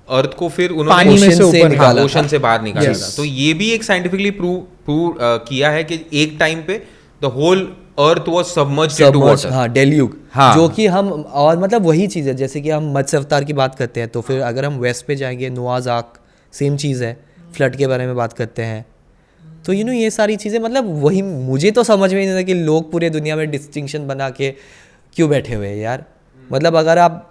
अर्थ को फिर उन्होंने पानी में से ऊपर निकाला, ओशन से बाहर निकाला था। तो ये भी एक साइंटिफिकली प्रूव किया है कि एक टाइम पे the whole earth was submerged into water. हाँ, डेल्यूग। हाँ, जो कि हम, और मतलब वही चीज़ है, जैसे कि हम मत्स्य अवतार की बात करते हैं तो फिर अगर हम वेस्ट पे जाएंगे, नोआज आर्क सेम चीज़ है, फ्लड के बारे में बात करते हैं। तो ये सारी चीज़ें मतलब वही, मुझे तो समझ में नहीं आता कि लोग पूरे दुनिया में डिस्टिंक्शन बना के क्यों बैठे हुए हैं यार। मतलब अगर आप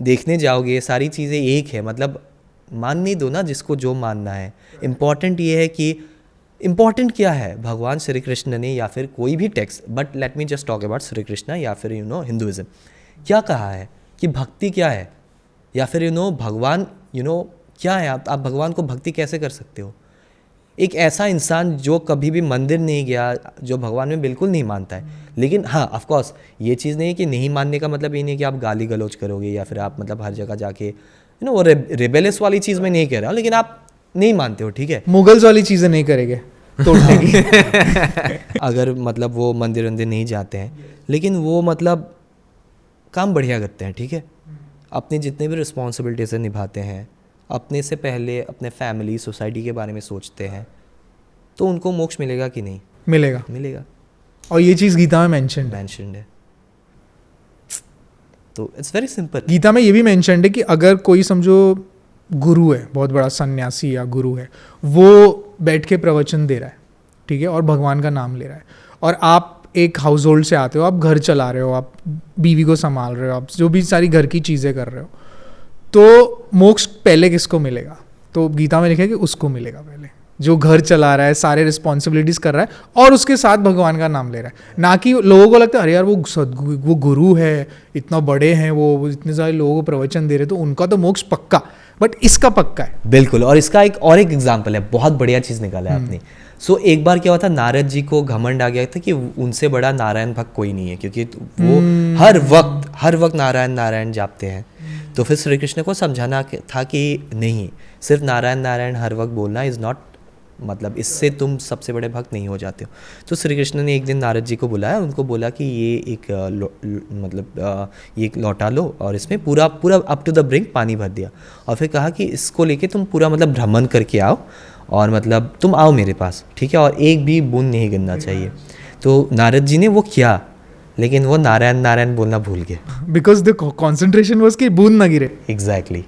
देखने जाओगे ये सारी चीज़ें एक है, मतलब मानने दो ना जिसको जो मानना है। इम्पॉर्टेंट ये है कि इम्पॉर्टेंट क्या है भगवान श्री कृष्ण ने या फिर कोई भी text, but let me just talk about Shri Krishna या फिर हिंदुइज्म, क्या कहा है कि भक्ति क्या है, या फिर भगवान क्या है। आप भगवान को भक्ति कैसे कर सकते हो? एक ऐसा इंसान जो कभी भी मंदिर नहीं गया, जो भगवान में बिल्कुल नहीं मानता है, लेकिन हाँ ऑफ कोर्स ये चीज़ नहीं है कि नहीं मानने का मतलब ये नहीं है कि आप गाली गलौज करोगे या फिर आप मतलब हर जगह जाके वो रेबेलियस वाली चीज़ मैं नहीं कह रहा हूँ, लेकिन आप नहीं मानते हो, ठीक है, मुगल्स वाली चीज़ें नहीं करेंगे तोड़ने की। अगर मतलब वो मंदिर वंदिर नहीं जाते हैं, लेकिन वो मतलब काम बढ़िया करते हैं, ठीक है, अपनी जितने भी रिस्पॉन्सिबिलिटीज से निभाते हैं, अपने से पहले अपने फैमिली सोसाइटी के बारे में सोचते हैं, तो उनको मोक्ष मिलेगा कि नहीं? मिलेगा। मिलेगा। और ये चीज़ गीता में मेंशन्ड है, तो इट्स वेरी सिंपल। गीता में ये भी मेंशन्ड है कि अगर कोई समझो गुरु है, बहुत बड़ा सन्यासी या गुरु है, वो बैठ के प्रवचन दे रहा है, ठीक है, और भगवान का नाम ले रहा है, और आप एक हाउस होल्ड से आते हो, आप घर चला रहे हो, आप बीवी को संभाल रहे हो, आप जो भी सारी घर की चीज़ें कर रहे हो, तो मोक्ष पहले किसको मिलेगा? तो गीता में लिखा है कि उसको मिलेगा पहले, जो घर चला रहा है, सारे रिस्पॉन्सिबिलिटीज़ कर रहा है और उसके साथ भगवान का नाम ले रहा है। ना कि लोगों को लगता है अरे यार वो गुरु है, इतना बड़े हैं, वो इतने सारे लोगों को प्रवचन दे रहे, तो उनका तो मोक्ष पक्का, बट इसका पक्का है। बिल्कुल। और इसका एक एग्जाम्पल है, बहुत बढ़िया चीज़ निकाला है आपने। सो एक बार क्या हुआ था, नारद जी को घमंड आ गया था कि उनसे बड़ा नारायण भक्त कोई नहीं है, क्योंकि वो हर वक्त नारायण नारायण जापते हैं। तो फिर श्री कृष्ण को समझाना था कि नहीं, सिर्फ नारायण नारायण हर वक्त बोलना इज़ नॉट, मतलब इससे तुम सबसे बड़े भक्त नहीं हो जाते हो। तो श्री कृष्ण ने एक दिन नारद जी को बुलाया, उनको बोला कि ये एक ये एक लौटा लो और इसमें पूरा अप टू द ब्रिंक पानी भर दिया, और फिर कहा कि इसको लेके तुम पूरा मतलब भ्रमण करके आओ, और मतलब तुम आओ मेरे पास, ठीक है, और एक भी बूंद नहीं गिरना चाहिए। तो नारद जी ने वो किया, लेकिन वो नारायण नारायण बोलना भूल गए, बिकॉज द कॉन्सेंट्रेशन वॉज कि बूंद ना गिरे। एग्जैक्टली।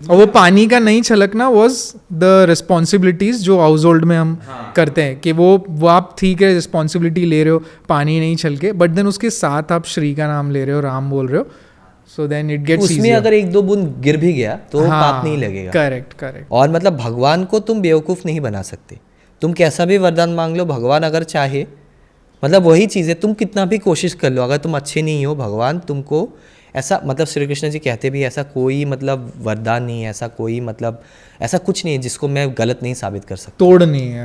और वो पानी का नहीं छलकना वॉज द रिस्पॉन्सिबिलिटीज जो हाउस होल्ड में हम करते हैं, कि वो आप ठीक है रिस्पॉन्सिबिलिटी ले रहे हो, पानी नहीं छलके, बट देन उसके साथ आप श्री का नाम ले रहे हो, राम बोल रहे हो, सो देन इट गेट्स उसमें ईजियर। अगर एक दो बूंद गिर भी गया तो पाप नहीं लगेगा। करेक्ट। और मतलब भगवान को तुम बेवकूफ़ नहीं बना सकते, तुम कैसा भी वरदान मांग लो, भगवान अगर चाहे, मतलब वही चीज़ है, तुम कितना भी कोशिश कर लो, अगर तुम अच्छे नहीं हो, भगवान तुमको ऐसा, मतलब श्री कृष्ण जी कहते भी ऐसा कोई मतलब वरदान नहीं है, ऐसा कोई मतलब ऐसा कुछ नहीं है जिसको मैं गलत नहीं साबित कर सकता,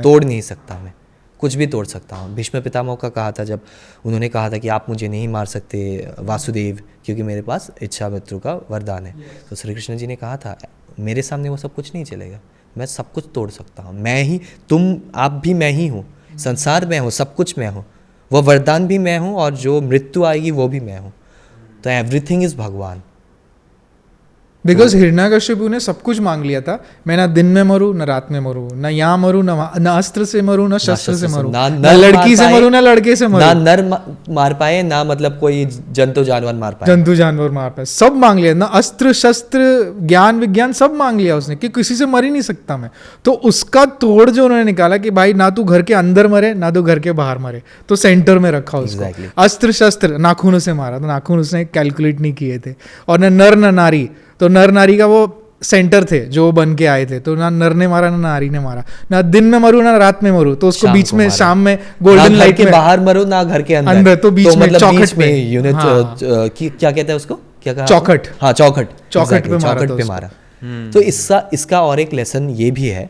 तोड़ नहीं सकता, मैं कुछ भी तोड़ सकता हूँ। भीष्म पितामह का कहा था, जब उन्होंने कहा था कि आप मुझे नहीं मार सकते वासुदेव, क्योंकि मेरे पास इच्छा मृत्यु का वरदान है, तो श्री कृष्ण जी ने कहा था मेरे सामने वो सब कुछ नहीं चलेगा, मैं सब कुछ तोड़ सकता हूँ, मैं ही, तुम आप भी मैं ही हूँ, संसार में हूँ, सब कुछ मैं हूँ, वो वरदान भी मैं हूँ, और जो मृत्यु आएगी वो भी मैं हूँ, तो एवरीथिंग इज भगवान। बिकॉज हिरण्यकशिपु ने सब कुछ मांग लिया था, मैं ना दिन में मरूं ना रात में मरूं, ना यहाँ मरूं ना अस्त्र से मरूं ना शस्त्र से मरूं, ना लड़की से मरूं ना लड़के से मरूं, ना नर मार पाए ना मतलब कोई जंतु जानवर मार पाए, सब मांग लिया, ना अस्त्र शस्त्र ज्ञान विज्ञान सब मांग लिया उसने, कि किसी से मर ही नहीं सकता मैं। तो उसका तोड़ जो उन्होंने निकाला कि भाई ना तू घर के अंदर मरे ना तू घर के बाहर मरे, तो सेंटर में रखा उसको। अस्त्र शस्त्र नाखूनों से मारा, तो नाखून उसने कैलकुलेट नहीं किए थे, और न नर न नारी, तो नर नारी का वो सेंटर थे जो बन के आए थे, तो ना नर ने मारा ना नारी ने मारा, ना दिन में मरू ना रात में मरू, तो उसको बीच में शाम में गोल्डन लाइट के बाहर मरो ना घर के अंदर, तो बीच में मतलब चौखट पे यूनिट क्या कहते हैं उसको, क्या कहा? चौखट। हाँ चौखट पे मारा। तो इसका और एक लेसन ये भी है,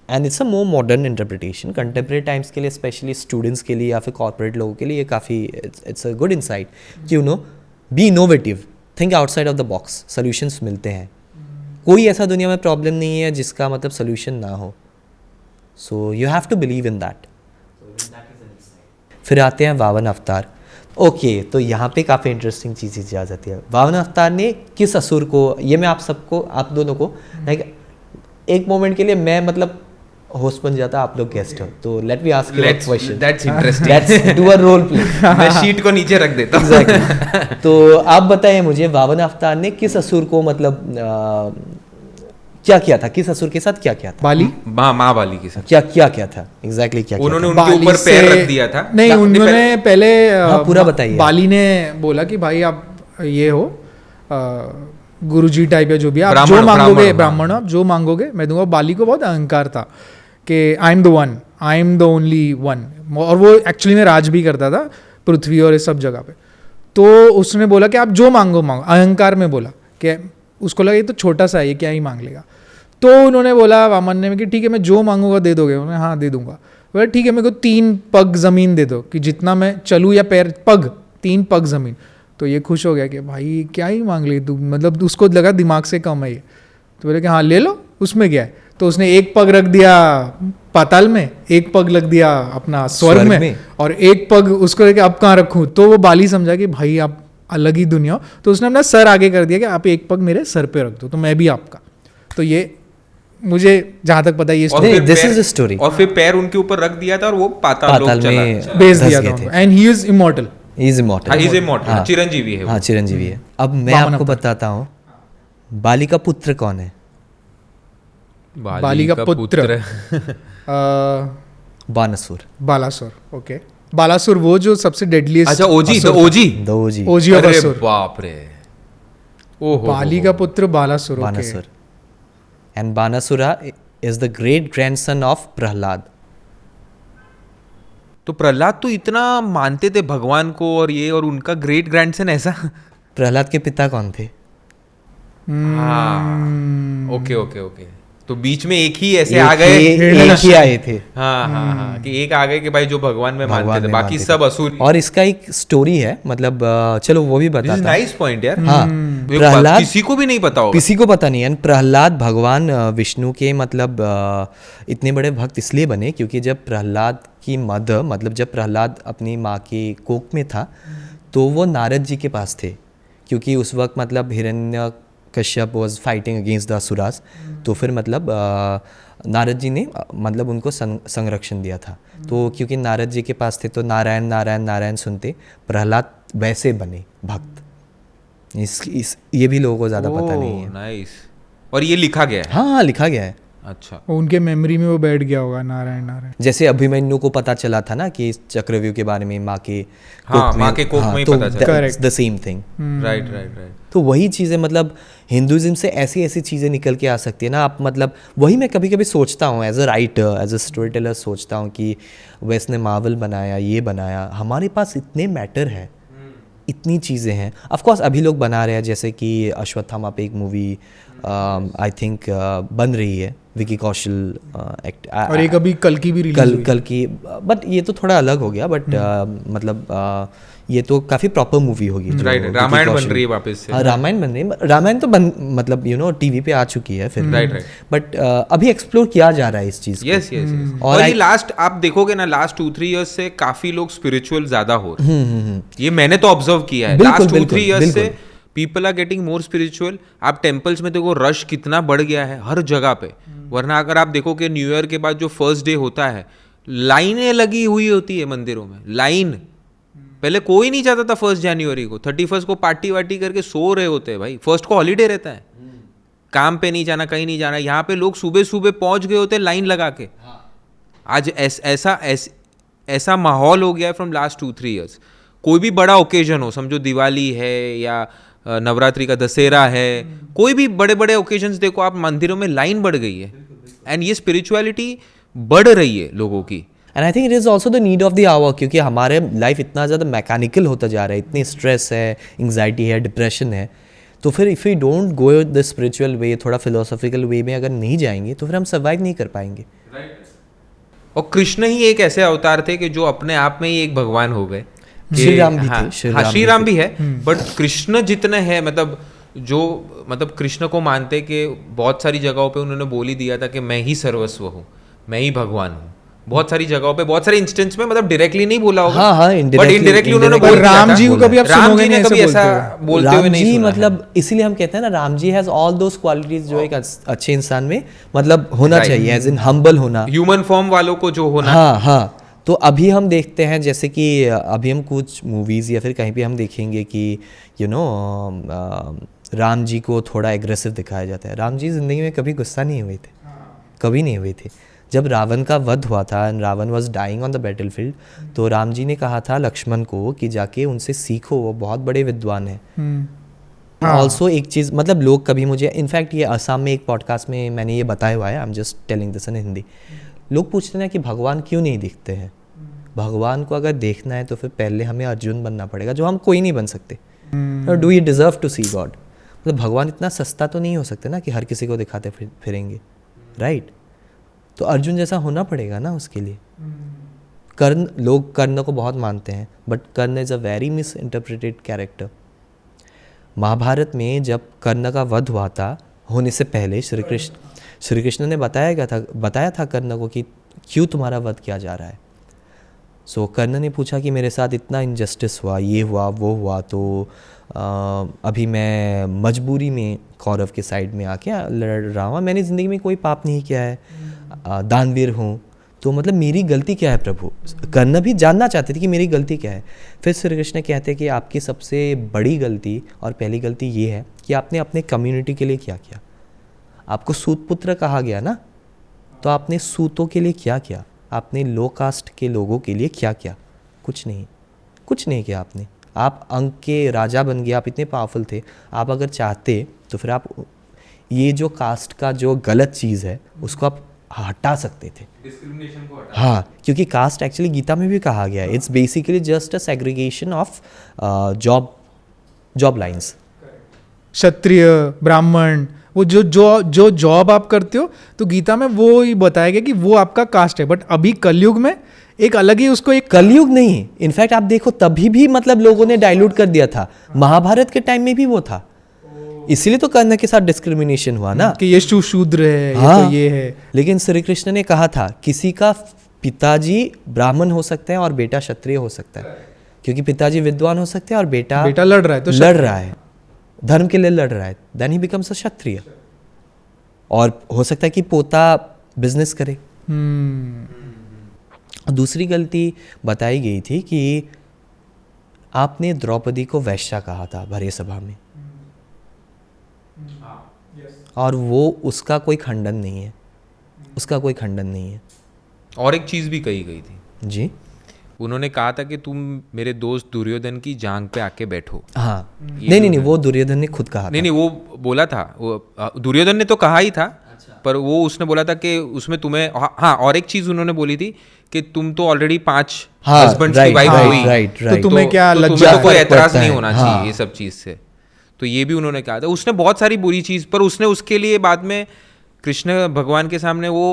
and it's a more modern interpretation contemporary times के लिए, स्पेशली स्टूडेंट्स के लिए या फिर कॉर्पोरेट लोगों के लिए, ये काफ़ी इट्स अ गुड इनसाइट कि B innovative, think outside of the box, solutions मिलते हैं। कोई ऐसा दुनिया में प्रॉब्लम नहीं है जिसका मतलब सॉल्यूशन ना हो, so you have to believe in that. फिर आते हैं वामन अवतार। ओके, तो यहाँ पे काफ़ी इंटरेस्टिंग चीज़ आ जाती है। वामन अवतार ने किस असुर को, ये मैं आप दोनों को लाइक एक मोमेंट के लिए मैं मतलब होस्ट बन जाता, आप लोग गेस्ट हो, तो let me ask you a question. That's interesting, let's do a role play. मैं शीट को नीचे रख देता हूं। एग्जैक्टली। तो आप बताइए मुझे, वामन अवतार ने किस असुर को मतलब क्या किया था, किस असुर के साथ क्या किया था? बाली, माँ बाली के साथ क्या था एग्जैक्टली, क्या उन्होंने उनके ऊपर पैर रख दिया था? नहीं, उन्होंने पहले पूरा बताइए। बाली ने बोला कि भाई आप ये हो, गुरुजी टाइप या जो भी है, आप जो मांगोगे ब्राह्मण, आप जो मांगोगे मैं दूंगा। बाली को बहुत अहंकार था कि I am the one, I am the only one, और वो एक्चुअली में राज भी करता था पृथ्वी और इस सब जगह पे। तो उसने बोला कि आप जो मांगो मांगो, अहंकार में बोला कि उसको लगा ये तो छोटा सा है, ये क्या ही मांग लेगा। तो उन्होंने बोला वामन ने कि ठीक है मैं जो मांगूंगा दे दोगे? उन्होंने हाँ दे दूंगा। बोला ठीक है मेरे को 3 पग जमीन दे दो कि जितना मैं चलूँ, या पैर पग 3 पग जमीन। तो ये खुश हो गया कि भाई क्या ही मांग ली तू, मतलब उसको लगा दिमाग से कम है ये। तो बोले कि हाँ ले लो, उसमें क्या है। तो उसने 1 पग रख दिया पाताल में, 1 पग रख दिया अपना स्वर्ग में, और 1 पग उसको लेके अब कहाँ रखूँ। तो वो बाली समझा कि भाई आप अलग ही दुनिया हो। तो उसने अपना सर आगे कर दिया कि आप 1 पग मेरे सर पे रख दो तो मैं भी आपका। तो ये मुझे जहां तक पता है ये दिस इज द स्टोरी। और फिर पैर उनके ऊपर रख दिया था और वो पाताल लोक में भेज दिया था। And he is immortal, he is immortal, he is immortal, Chiranjeevi है। हाँ चिरंजीवी है। अब मैं आपको बताता हूँ बाली का पुत्र कौन है। बाली का पुत्र बानासुर। बालासुर, ओके। बालासुर वो जो सबसे डेडलीस्ट, अच्छा ओजी, द ओजी ऑफ असुर। बाप रे, ओहो। बाली का पुत्र Balasur, Banasur. And Banasura is the great grandson of Prahlad. तो प्रहलाद तो इतना मानते थे भगवान को और ये, और उनका ग्रेट ग्रैंडसन ऐसा। प्रहलाद के पिता कौन थे? हाँ ओके ओके ओके। तो बीच में एक ही ऐसे आ गए, एक ही आए थे। हाँ हाँ हाँ, कि एक आ गए कि भाई जो भगवान में मानते थे, बाकी सब असुर। और इसका एक स्टोरी है, मतलब चलो वो भी बताता हूं। नाइस पॉइंट यार। हाँ प्रहलाद किसी को भी नहीं पता होगा, किसी को पता नहीं है। प्रहलाद भगवान विष्णु के मतलब इतने बड़े भक्त इसलिए बने क्योंकि जब प्रहलाद की मदर, मतलब जब प्रहलाद अपनी माँ की कोख में था तो वो नारद जी के पास थे, क्योंकि उस वक्त मतलब Hiranyakashyap was fighting against the asuras. तो फिर मतलब नारद जी ने मतलब उनको संरक्षण दिया था। तो क्योंकि नारद जी के पास थे तो नारायण नारायण नारायण सुनते प्रहलाद वैसे बने भक्त। ये भी लोगों को ज़्यादा पता नहीं है। नाइस। और ये लिखा गया है? हाँ लिखा गया है। अच्छा, उनके मेमोरी में वो बैठ गया होगा नारायण नारायण। जैसे अभिमन्यु को पता चला था ना कि चक्रव्यूह के बारे में माँ के कोख में ही पता चला। The same thing. Right right right. तो वही चीज़ें मतलब हिंदुज़म से ऐसी ऐसी चीज़ें निकल के आ सकती है ना। आप मतलब वही मैं कभी कभी सोचता हूँ as a writer, as a story teller सोचता हूँ कि वेस्ट ने मार्वल बनाया, ये बनाया, हमारे पास इतने मैटर है, इतनी चीज़ें हैं। ऑफ कोर्स अभी लोग बना रहे हैं, जैसे कि अश्वत्थामा पे एक मूवी आई थिंक बन रही है, विकी कौशल एक्ट, और एक अभी कल की भी रिलीज हुई। कल की, बट ये तो थोड़ा अलग हो गया। बट मतलब ये तो काफ़ी प्रॉपर मूवी होगी। राइट, रामायण बन रही है वापस से। हाँ रामायण बन रही है। रामायण तो मतलब यू नो टीवी पे आ चुकी है फिर। Right right. बट अभी एक्सप्लोर किया जा रहा है इस चीज़ को। Yes yes. और ये लास्ट आप देखोगे ना, लास्ट 2-3 इयर्स से काफी लोग स्पिरिचुअल ज्यादा हो रहे हैं। ये मैंने तो ऑब्जर्व किया है लास्ट 2-3 इयर्स से। People are getting more spiritual. आप टेम्पल्स में देखो रश कितना बढ़ गया है हर जगह पे। वरना अगर आप देखो कि न्यू ईयर के बाद जो फर्स्ट डे होता है, लाइनें लगी हुई होती है मंदिरों में, लाइन। पहले कोई नहीं जाता था 1 जनवरी को, 31 को पार्टी वार्टी करके सो रहे होते हैं भाई। 1 को हॉलीडे रहता है, काम पे नहीं जाना, कहीं नहीं जाना। यहाँ पे लोग सुबह सुबह पहुंच गए होते लाइन लगा के। आज ऐसा माहौल हो गया है फ्रॉम लास्ट 2-3 इयर्स। कोई भी बड़ा ओकेजन हो, समझो दिवाली है या नवरात्रि का दशहरा है, कोई भी बड़े बड़े ओकेजन्स देखो आप, मंदिरों में लाइन बढ़ गई है। एंड ये स्पिरिचुअलिटी बढ़ रही है लोगों की। And I think it is also the need of the hour, क्योंकि हमारे लाइफ इतना ज़्यादा मैकेनिकल होता जा रहा है, इतनी स्ट्रेस है, एंग्जाइटी है, डिप्रेशन है। तो फिर if you don't go the spiritual way, थोड़ा फिलोसॉफिकल वे में अगर नहीं जाएंगे तो फिर हम सर्वाइव नहीं कर पाएंगे। और कृष्ण ही एक ऐसे अवतार थे कि जो अपने आप में ही एक भगवान हो गए। श्री राम भी थे। श्री राम भी है, बट कृष्ण जितने हैं, मतलब कृष्ण को मानते कि बहुत सारी जगहों पे उन्होंने बोल ही दिया था कि मैं ही सर्वस्व हूँ, मैं ही भगवान हूँ। बहुत सारी जगहों पे, बहुत सारे इंस्टेंस में, मतलब डायरेक्टली नहीं बोला होगा, हाँ, बट इनडायरेक्टली उन्होंने बोल दिया था। राम जी को कभी आप सुनोगे नहीं कभी ऐसा बोलते हुए नहीं सुना। मतलब इसीलिए हम कहते हैं ना, Ram ji has all those qualities जो एक अच्छे इंसान में मतलब होना चाहिए, एज इन हम्बल होना, ह्यूमन फॉर्म वालों को जो होना। हाँ हाँ। तो अभी हम देखते हैं, जैसे कि अभी हम कुछ मूवीज़ या फिर कहीं भी हम देखेंगे कि यू नो राम जी को थोड़ा एग्रेसिव दिखाया जाता है। राम जी ज़िंदगी में कभी गुस्सा नहीं हुए थे, कभी नहीं हुए थे। जब रावण का वध हुआ था and Ravana was dying on the battlefield, तो राम जी ने कहा था लक्ष्मण को कि जाके उनसे सीखो, वो बहुत बड़े विद्वान हैं। ऑल्सो एक चीज़, मतलब लोग कभी मुझे, इनफैक्ट ये असम में एक पॉडकास्ट में मैंने ये बताया हुआ है, आई am just telling this in Hindi. लोग पूछते हैं कि भगवान क्यों नहीं दिखते हैं। भगवान को अगर देखना है तो फिर पहले हमें अर्जुन बनना पड़ेगा, जो हम कोई नहीं बन सकते। Do you deserve to see God? मतलब भगवान इतना सस्ता तो नहीं हो सकते ना कि हर किसी को दिखाते फिरेंगे, राइट? तो अर्जुन जैसा होना पड़ेगा ना उसके लिए। कर्ण, लोग कर्ण को बहुत मानते हैं, but Karna is a very misinterpreted character. Mahabharata में जब कर्ण का वध हुआ था, होने से पहले श्री कृष्ण ने बताया था कर्ण को कि क्यों तुम्हारा वध किया जा रहा है। सो कर्ण ने पूछा कि मेरे साथ इतना इनजस्टिस हुआ, ये हुआ वो हुआ, तो अभी मैं मजबूरी में कौरव के साइड में आके लड़ रहा हूँ। मैंने ज़िंदगी में कोई पाप नहीं किया है, दानवीर हूँ, तो मतलब मेरी गलती क्या है प्रभु? कर्ण भी जानना चाहते थे कि मेरी गलती क्या है। फिर श्री कृष्ण कहते हैं कि आपकी सबसे बड़ी गलती और पहली गलती ये है कि आपने अपने कम्युनिटी के लिए क्या किया। आपको सूत पुत्र कहा गया ना, तो आपने सूतों के लिए क्या किया? आपने लो कास्ट के लोगों के लिए क्या किया? कुछ नहीं किया आपने। आप अंक के राजा बन गए, आप इतने पावरफुल थे। आप अगर चाहते तो फिर आप ये जो कास्ट का जो गलत चीज़ है उसको आप हटा सकते थे, डिस्क्रिमिनेशन को हटा। हाँ, क्योंकि कास्ट एक्चुअली गीता में भी कहा गया है, it's basically just a segregation of job lines. Kshatriya, Brahmin, वो जो जॉब आप करते हो, तो गीता में वो ही बताया गया कि वो आपका कास्ट है। बट अभी कलयुग में एक अलग ही उसको एक कलयुग नहीं, इनफैक्ट आप देखो तभी भी मतलब लोगों ने डाइल्यूट कर दिया था। महाभारत के टाइम में भी वो था, इसीलिए तो कर्ण के साथ डिस्क्रिमिनेशन हुआ ना कि ये शूद्र है, हाँ, ये तो ये है। लेकिन श्री कृष्ण ने कहा था किसी का पिताजी ब्राह्मण हो सकते हैं और बेटा क्षत्रिय हो सकता है, क्योंकि पिताजी विद्वान हो सकते हैं और बेटा लड़ रहा है, तो लड़ रहा है, धर्म के लिए लड़ रहा है, देन ही बिकम्स अ क्षत्रिय। और हो सकता है कि पोता बिजनेस करे। दूसरी गलती बताई गई थी कि आपने द्रौपदी को वैश्या कहा था भरे सभा में, और वो उसका कोई खंडन नहीं है, उसका कोई खंडन नहीं है। और एक चीज़ भी कही गई थी जी, उन्होंने कहा था कि तुम मेरे दोस्त दुर्योधन की जांग पे आके बैठो। हाँ, नहीं, वो दुर्योधन ने खुद कहा था। नहीं, वो बोला था, वो दुर्योधन ने तो कहा ही था, पर वो उसने बोला था कि उसमें तुम्हें, हाँ, और एक चीज उन्होंने बोली थी कि तुम तो ऑलरेडी 5 हस्बैंड्स की वाइफ हुई, तो तुम्हें क्या तो लज्जा, तुम्हें तो कोई एतराज नहीं है, होना हाँ। चाहिए ये सब चीज से। तो ये भी उन्होंने कहा था। उसने बहुत सारी बुरी चीज, पर उसने उसके लिए बाद में कृष्ण भगवान के सामने वो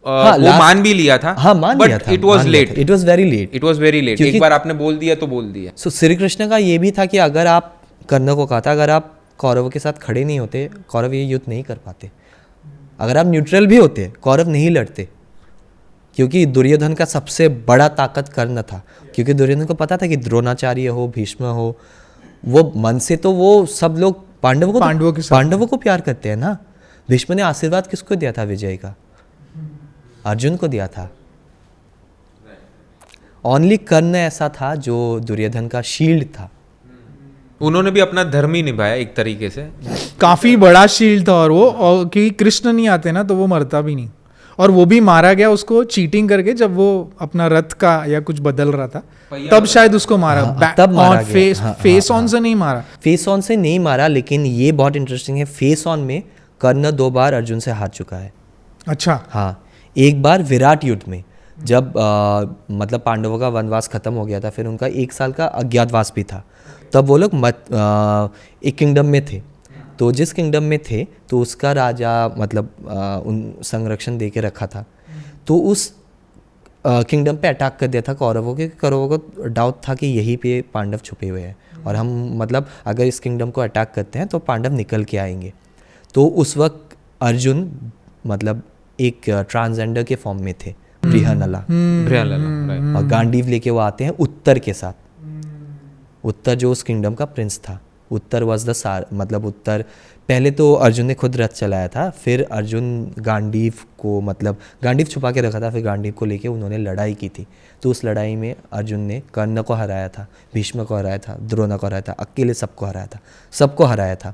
मान भी लिया था। हाँ, मान लिया था, it was late, it was very late. एक बार आपने बोल दिया तो बोल दिया। सो श्री कृष्ण का ये भी था कि अगर आप कर्ण को कहा था, अगर आप कौरवों के साथ खड़े नहीं होते, कौरव ये युद्ध नहीं कर पाते। अगर आप न्यूट्रल भी होते, कौरव नहीं लड़ते, क्योंकि दुर्योधन का सबसे बड़ा ताकत कर्ण था। क्योंकि दुर्योधन को पता था कि द्रोणाचार्य हो, भीष्म हो, वो मन से तो वो सब लोग पांडवों को प्यार करते हैं ना। भीष्म ने आशीर्वाद किसको दिया था विजय का? अर्जुन को दिया था। ओनली कर्ण ऐसा था जो दुर्योधन का शील्ड था। उन्होंने भी अपना धर्म ही निभाया एक तरीके से, काफी बड़ा शील्ड था। और वो, और क्योंकि कृष्ण नहीं आते ना तो वो मरता भी नहीं, और वो भी मारा गया उसको चीटिंग करके, जब वो अपना रथ का या कुछ बदल रहा था तब शायद उसको मारा। तब मारा गया। फेस ऑन से नहीं मारा, फेस ऑन से नहीं मारा, लेकिन ये बहुत इंटरेस्टिंग है, फेस ऑन में कर्ण 2 बार अर्जुन से हार चुका है। अच्छा, हाँ, एक बार विराट युद्ध में, जब मतलब पांडवों का वनवास खत्म हो गया था, फिर उनका 1 साल का अज्ञातवास भी था, तब वो लोग एक किंगडम में थे। तो जिस किंगडम में थे तो उसका राजा मतलब उन संरक्षण दे के रखा था, तो उस किंगडम पे अटैक कर दिया था कौरवों को डाउट था कि यहीं पे पांडव छुपे हुए हैं, और हम मतलब अगर इस किंगडम को अटैक करते हैं तो पांडव निकल के आएंगे। तो उस वक्त अर्जुन मतलब एक ट्रांसजेंडर के फॉर्म में थे, बृहनला, और गांडीव लेके वो आते हैं उत्तर के साथ। उत्तर जो उस किंगडम का प्रिंस था, उत्तर वॉज द मतलब उत्तर, पहले तो अर्जुन ने खुद रथ चलाया था, फिर अर्जुन गांडीव को मतलब गांडीव छुपा के रखा था, फिर गांडीव को लेके उन्होंने लड़ाई की थी। तो उस लड़ाई में अर्जुन ने कर्ण को हराया था, भीष्म को हराया था, द्रोण को हराया था, अकेले सबको हराया था।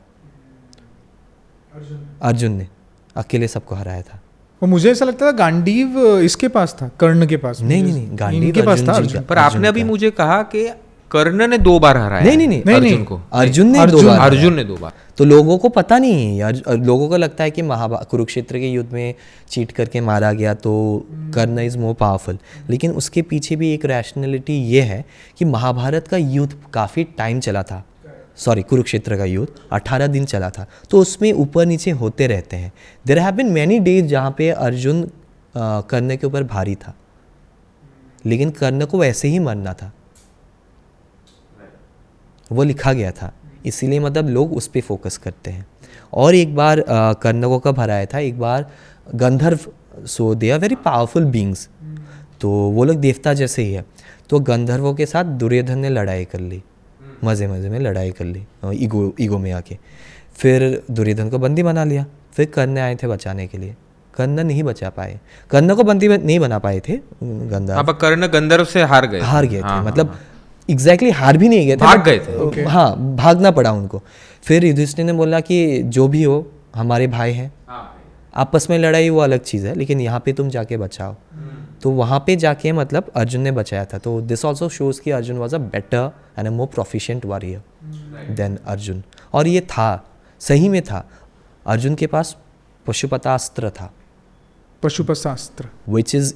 अर्जुन ने अकेले सबको हराया था। और मुझे ऐसा लगता था गांडीव इसके पास था, कर्ण के पास। नहीं, गांडीव इनके पास था अर्जुन। पर आपने अभी मुझे कहा कि कर्ण ने 2 बार हराया नहीं नहीं नहीं, नहीं, अर्जुन नहीं। को। अर्जुन ने अर्जुन- 2 बार अर्जुन ने 2 बार। तो लोगों को पता नहीं है लोगों को लगता है कि कुरुक्षेत्र के युद्ध में चीट करके मारा गया तो कर्ण इज मोर पावरफुल, लेकिन उसके पीछे भी एक रैशनैलिटी ये है कि महाभारत का युद्ध काफ़ी टाइम चला था, सॉरी कुरुक्षेत्र का युद्ध 18 दिन चला था, तो उसमें ऊपर नीचे होते रहते हैं। There have been many days जहाँ पे अर्जुन कर्ण के ऊपर भारी था, लेकिन कर्ण को वैसे ही मरना था, वो लिखा गया था, इसीलिए मतलब लोग उस पर फोकस करते हैं। और एक बार कर्ण को कब हराया था, एक बार Gandharva, so they are very powerful beings, तो वो लोग देवता जैसे ही है, तो गंधर्वों के साथ दुर्योधन ने लड़ाई कर ली, मज़े मज़े में लड़ाई कर ली, ईगो में आके। फिर दुर्योधन को बंदी बना लिया, फिर कर्ण आए थे बचाने के लिए, कर्ण नहीं बचा पाए, कर्ण को बंदी नहीं बना पाए थे गंधर्व, अब कर्ण गंधर्व से हार गए थे मतलब एग्जैक्टली हार भी नहीं गए थे, भाग गए थे। हाँ, भागना पड़ा उनको। फिर युधिष्ठिर ने बोला कि जो भी हो हमारे भाई हैं, आपस में लड़ाई वो अलग चीज़ है, लेकिन यहाँ पे तुम जाके बचाओ। तो वहाँ पे जाके मतलब अर्जुन ने बचाया था। तो दिस ऑल्सो शोज कि Arjun was a better and a more proficient warrior than Arjun. और ये था, सही में था, अर्जुन के पास पशुपतास्त्र था, Pashupatastra, which is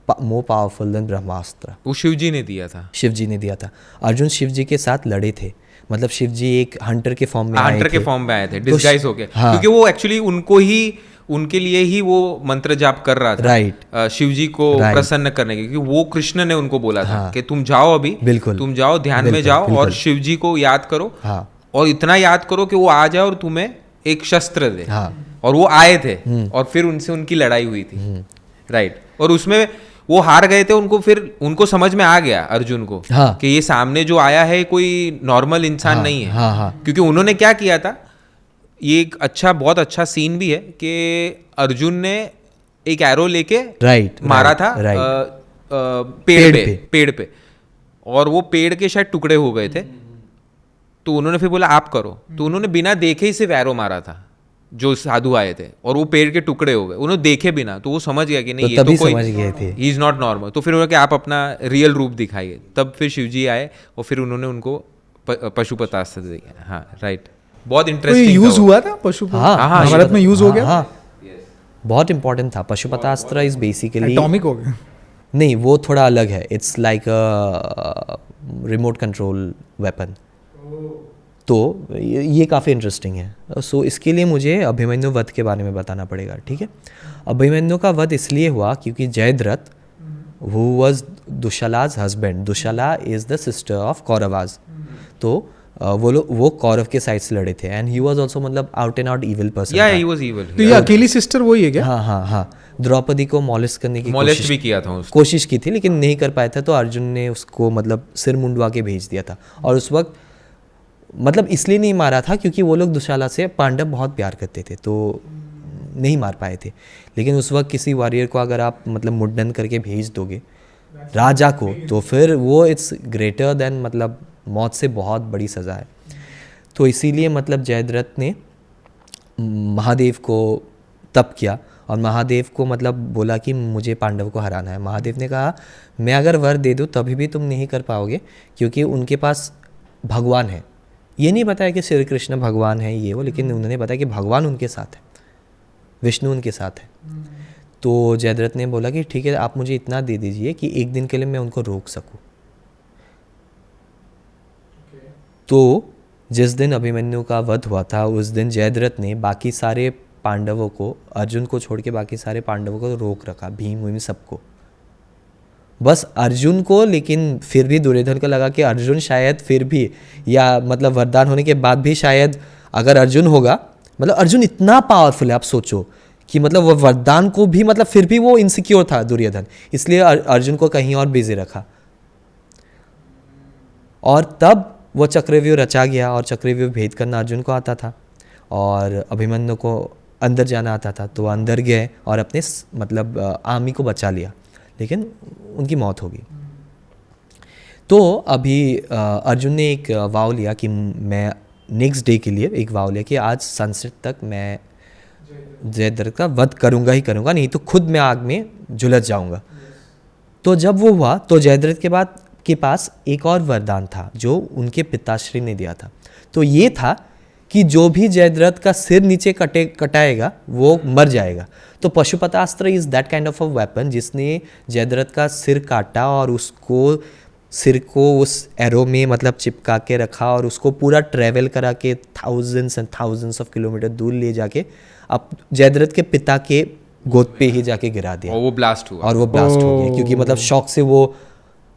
more powerful than Brahmastra. वो शिव जी ने दिया था। शिव जी ने दिया था। अर्जुन शिव जी के साथ लड़े थे, मतलब शिव जी एक हंटर के फॉर्म में हंटर के फॉर्म में आए थे, डिस्गाइज होके, क्योंकि वो एक्चुअली उनके लिए ही वो मंत्र जाप कर रहा था, राइट, शिव जी को प्रसन्न करने के, क्योंकि वो कृष्ण ने उनको बोला था कि तुम जाओ अभी, बिल्कुल, तुम जाओ ध्यान में जाओ और शिव जी को याद करो, और इतना याद करो कि वो आ जाए और तुम्हें एक शस्त्र दे। और वो आए थे और फिर उनसे उनकी लड़ाई हुई थी, राइट। और उसमें वो हार गए थे, उनको समझ में आ गया अर्जुन को कि ये सामने जो आया है कोई नॉर्मल इंसान नहीं है, क्योंकि उन्होंने क्या किया था, ये एक बहुत अच्छा सीन भी है कि अर्जुन ने एक एरो लेके मारा था पेड़ पे, और वो पेड़ के शायद टुकड़े हो गए थे, तो उन्होंने फिर बोला आप करो, तो उन्होंने बिना देखे ही सिर्फ एरो मारा था जो साधु आए थे, और वो पेड़ के टुकड़े हो गए, उन्होंने देखे बिना, तो वो समझ गया कि नहीं, ये तो कोई समझ गए थे, ही इज नॉट नॉर्मल। तो फिर उन्होंने कहा आप अपना रियल रूप दिखाइए, तब फिर शिवजी आए और फिर उन्होंने उनको पशुपतास्त्र दिया। हाँ, राइट, बहुत इंटरेस्टिंग यूज हुआ था महाभारत में, यूज हो गया, बहुत इंपॉर्टेंट था। पशुपतास्त्र इज बेसिकली एटॉमिक हो गया, नहीं वो थोड़ा अलग है, it's like a remote control weapon, तो ये काफ़ी इंटरेस्टिंग है। सो इसके लिए मुझे अभिमन्यु वध के बारे में बताना पड़ेगा, ठीक है। अभिमन्यु का वध इसलिए हुआ क्योंकि Jayadrath who was Dushala's husband, Dushala is the sister of Kauravas, तो वो कौरव के साइड से लड़े थे, एंड ही वाज आल्सो मतलब out and out evil person. या ही वाज इविल। तो ये अकेली सिस्टर वही है क्या? हाँ, द्रौपदी को मॉलेस्ट करने की कोशिश की थी, लेकिन नहीं कर पाया था, तो अर्जुन ने उसको मतलब सिर मुंडवा के भेज दिया था। और उस वक्त मतलब इसलिए नहीं मारा था क्योंकि वो लोग दुशाला से पांडव बहुत प्यार करते थे, तो नहीं मार पाए थे। लेकिन उस वक्त किसी वॉरियर को अगर आप मतलब मुंडन करके भेज दोगे राजा को, तो फिर वो इट्स ग्रेटर देन मतलब मौत से बहुत बड़ी सज़ा है। तो इसीलिए मतलब जयद्रथ ने महादेव को तप किया, और महादेव को मतलब बोला कि मुझे पांडव को हराना है। महादेव ने कहा मैं अगर वर दे दूँ तभी भी तुम नहीं कर पाओगे, क्योंकि उनके पास भगवान है। ये नहीं बताया कि श्री कृष्ण भगवान है ये वो, लेकिन उन्होंने बताया कि भगवान उनके साथ है, विष्णु उनके साथ है। तो जयद्रथ ने बोला कि ठीक है, आप मुझे इतना दे दीजिए कि एक दिन के लिए मैं उनको रोक सकूं। तो जिस दिन अभिमन्यु का वध हुआ था उस दिन जयद्रथ ने बाकी सारे पांडवों को, अर्जुन को छोड़ के बाकी सारे पांडवों को रोक रखा, भीम सबको, बस अर्जुन को। लेकिन फिर भी दुर्योधन को लगा कि अर्जुन शायद फिर भी, या मतलब वरदान होने के बाद भी शायद अगर अर्जुन होगा, मतलब अर्जुन इतना पावरफुल है, आप सोचो कि मतलब वो वरदान को भी मतलब फिर भी वो इनसिक्योर था दुर्योधन, इसलिए अर्जुन को कहीं और बिजी रखा। और तब वो चक्रव्यूह रचा गया, और चक्रव्यूह भेद करना अर्जुन को आता था और अभिमन्यु को अंदर जाना आता था, तो अंदर गए और अपने मतलब आर्मी को बचा लिया, लेकिन उनकी मौत हो गई। तो अभी अर्जुन ने एक वाव लिया कि मैं नेक्स्ट डे के लिए एक वाव लिया कि आज सनसेट तक मैं जयद्रथ का वध करूंगा ही करूंगा, नहीं तो खुद मैं आग में झुलस जाऊंगा। तो जब वो हुआ तो जयद्रथ के बाद के पास एक और वरदान था जो उनके पिताश्री ने दिया था। तो ये था कि जो भी जयद्रथ का सिर नीचे कटाएगा वो मर जाएगा। तो Pashupatastra is that kind of a weapon जिसने जयद्रथ का सिर काटा और उसको सिर को उस एरो में मतलब चिपका के रखा और उसको पूरा ट्रैवल करा के thousands and thousands of kilometre दूर ले जाके अब जयद्रथ के पिता के गोद पे ही जाके गिरा दिया और वो ब्लास्ट हुआ। और वो ब्लास्ट हो गया क्योंकि मतलब शॉक से वो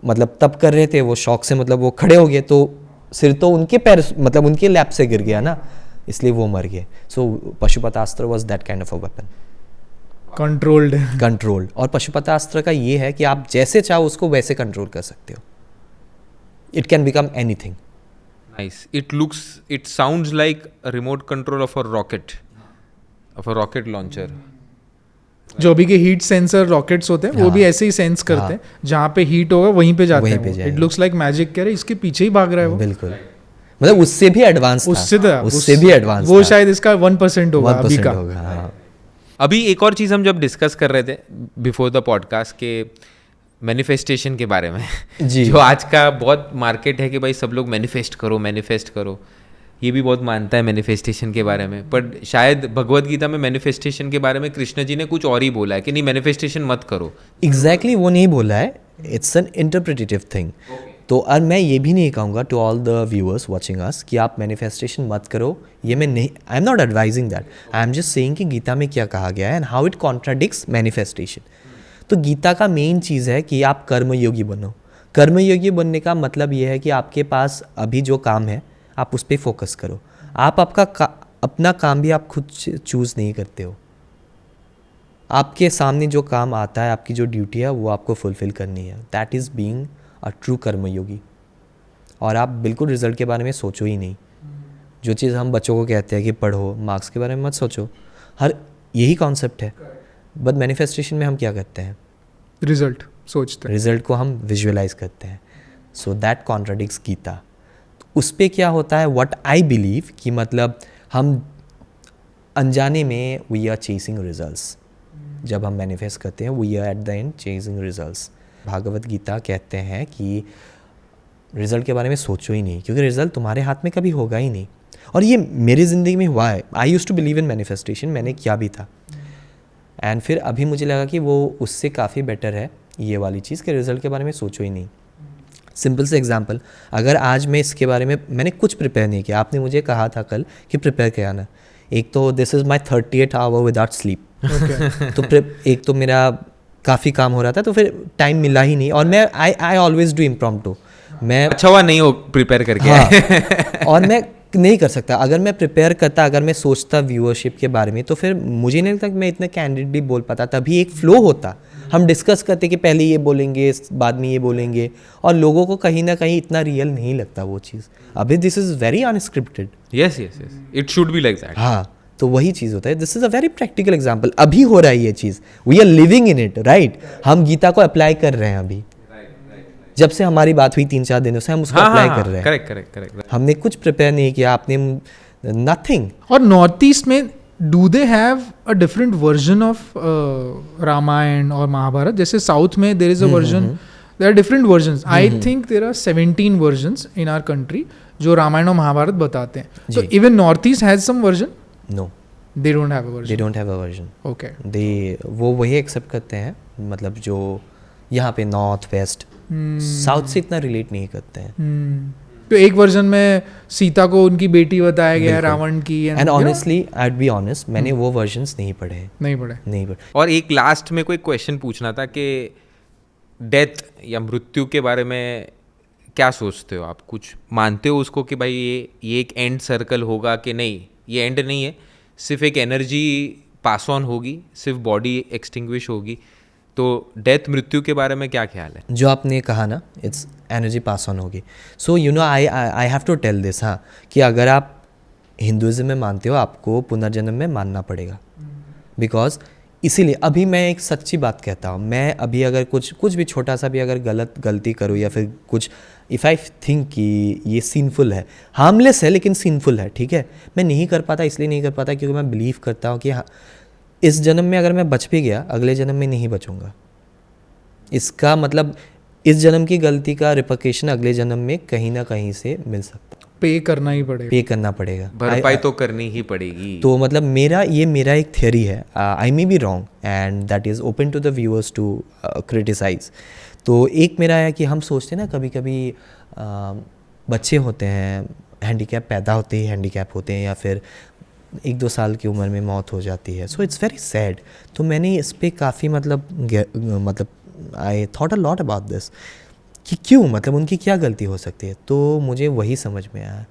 मतलब तब कर रहे थे, वो शॉक से मतलब वो खड़े हो गए तो सिर तो उनके पैर मतलब उनके लैप से गिर गया ना, इसलिए वो मर गए। So Pashupatastra was that kind of a weapon, controlled. और पशुपतास्त्र का ये है कि आप जैसे चाहो उसको वैसे कंट्रोल कर सकते हो। It can become anything. Nice. It sounds like a remote control of a rocket launcher. जो अभी के हीट सेंसर रॉकेट्स होते हैं वो भी ऐसे ही सेंस करते हैं, जहाँ पे हीट होगा वहीं पे जाते हैं। इट लुक्स लाइक मैजिक, कह रहे इसके पीछे ही भाग रहा है वो। बिल्कुल, मतलब उससे भी एडवांस था, उससे भी एडवांस वो शायद इसका 1% होगा अभी का। हाँ। अभी एक और चीज़ हम जब डिस्कस कर रहे थे बिफोर द पॉडकास्ट के मैनिफेस्टेशन के बारे में जी। जो आज का बहुत मार्केट है कि भाई सब लोग मैनिफेस्ट करो, ये भी बहुत मानता है मैनिफेस्टेशन के बारे में, पर शायद भगवत गीता में मैनिफेस्टेशन के बारे में कृष्ण जी ने कुछ और ही बोला है कि नहीं मैनिफेस्टेशन मत करो। एग्जैक्टली वो नहीं बोला है, इट्स एन इंटरप्रिटेटिव थिंग। तो और मैं ये भी नहीं कहूँगा to all the viewers watching us कि आप मैनिफेस्टेशन मत करो, ये मैं नहीं, I am not advising that, I am just saying कि गीता में क्या कहा गया है and how it contradicts manifestation. तो गीता का मेन चीज़ है कि आप कर्मयोगी बनो। कर्मयोगी बनने का मतलब ये है कि आपके पास अभी जो काम है आप उस पर फोकस करो। आप अपना काम भी आप खुद चूज़ नहीं करते हो, आपके सामने जो काम आता है, आपकी जो ड्यूटी है वो आपको फुलफिल करनी है। That is being a true karmayogi. और आप बिल्कुल रिजल्ट के बारे में सोचो ही नहीं। जो चीज़ हम बच्चों को कहते हैं कि पढ़ो, मार्क्स के बारे में मत सोचो, हर यही कॉन्सेप्ट है। बट मैनिफेस्टेशन में हम क्या करते हैं, रिजल्ट सोचते हैं, रिजल्ट को हम विजुअलाइज करते हैं। So that contradicts Gita. उस पे क्या होता है, व्हाट आई बिलीव कि मतलब हम अनजाने में वी आर चेसिंग रिजल्ट्स। जब हम मैनिफेस्ट करते हैं we are at the end chasing results. Bhagavad Gita कहते हैं कि रिजल्ट के बारे में सोचो ही नहीं, क्योंकि रिजल्ट तुम्हारे हाथ में कभी होगा ही नहीं। और ये मेरी ज़िंदगी में हुआ है। I used to believe in manifestation, मैंने किया भी था, एंड फिर अभी मुझे लगा कि वो उससे काफ़ी बेटर है ये वाली चीज़ कि रिजल्ट के बारे में सोचो ही नहीं। सिंपल से एग्जांपल, अगर आज मैं इसके बारे में मैंने कुछ प्रिपेयर नहीं किया, आपने मुझे कहा था कल कि प्रिपेयर किया ना, एक तो this is my 38 our without sleep, तो एक तो मेरा काफ़ी काम हो रहा था, तो फिर टाइम मिला ही नहीं। और मैं आई ऑलवेज डू इम्प्रॉम्प्टू। मैं अच्छा हुआ नहीं हो प्रिपेयर करके। हाँ, और मैं नहीं कर सकता। अगर मैं प्रिपेयर करता, अगर मैं सोचता व्यूअरशिप के बारे में, तो फिर मुझे नहीं लगता कि मैं इतना कैंडिडेटली बोल पाता। तभी एक फ्लो होता, हम डिस्कस करते कि पहले ये बोलेंगे बाद में ये बोलेंगे, और लोगों को कहीं ना कहीं इतना रियल नहीं लगता वो चीज़। अभी this is very unscripted. Yes, it should be like that. हाँ, तो वही चीज़ होता है। This is a very practical example. अभी हो रहा है ये चीज़, we are living in it, right. हम गीता को अप्लाई कर रहे हैं अभी, जब से हमारी बात हुई 3-4 दिनों से हम उसको अप्लाई कर रहे हैं। करेक्ट। हमने कुछ प्रिपेयर नहीं किया, आपने नथिंग। और नॉर्थ ईस्ट में do they have a different version of Ramayan और महाभारत? जैसे साउथ में there is a version, there are different versions. I think there are 17 versions in our country जो रामायण और महाभारत बताते हैं। तो even north east has some version? No, they don't have a version. They don't have a version. Okay, they वो वही एक्सेप्ट करते हैं, मतलब जो यहाँ पे नॉर्थ वेस्ट साउथ से इतना रिलेट नहीं करते हैं। तो एक वर्जन में सीता को उनकी बेटी बताया गया है, रावण की। And honestly I be honest, मैंने वो वर्जन्स नहीं पढ़े हैं। नहीं पढ़े। और एक लास्ट में कोई क्वेश्चन पूछना था कि डेथ या मृत्यु के बारे में क्या सोचते हो आप? कुछ मानते हो उसको कि भाई ये एक एंड सर्कल होगा कि नहीं? ये एंड नहीं है, सिर्फ एक एनर्जी पास ऑन होगी, सिर्फ बॉडी एक्सटिंग्विश होगी। तो डेथ मृत्यु के बारे में क्या ख्याल है? जो आपने कहा ना, इट्स एनर्जी पास ऑन होगी। So you know I have to tell this, हाँ, कि अगर आप हिंदुज़म में मानते हो आपको पुनर्जन्म में मानना पड़ेगा। बिकॉज इसीलिए अभी मैं एक सच्ची बात कहता हूँ, मैं अभी अगर कुछ भी छोटा सा भी अगर गलती करूँ या फिर कुछ इफ़ आई थिंक कि ये सीनफुल है, हार्मलेस है लेकिन सीनफुल है, ठीक है, मैं नहीं कर पाता। इसलिए नहीं कर पाता क्योंकि मैं बिलीव करता हूँ कि हाँ, इस जन्म में अगर मैं बच भी गया, अगले जन्म में नहीं बचूंगा। इसका मतलब इस जन्म की गलती का रिपरकेशन अगले जन्म में कहीं ना कहीं से मिल सकता है, पे करना ही पड़ेगा। पे करना पड़ेगा, भरपाई तो करनी ही पड़ेगी। तो मतलब मेरा एक थियरी है, I may be wrong and that is open to the viewers to criticise. तो एक मेरा है कि हम सोचते हैं ना कभी कभी बच्चे होते हैं हैंडीकैप, पैदा होते ही हैंडीकैप होते हैं या फिर 1-2 साल की उम्र में मौत हो जाती है, सो इट्स वेरी सैड। तो मैंने इस पर काफ़ी मतलब I thought a lot about this कि क्यों, मतलब उनकी क्या गलती हो सकती है। तो मुझे वही समझ में आया,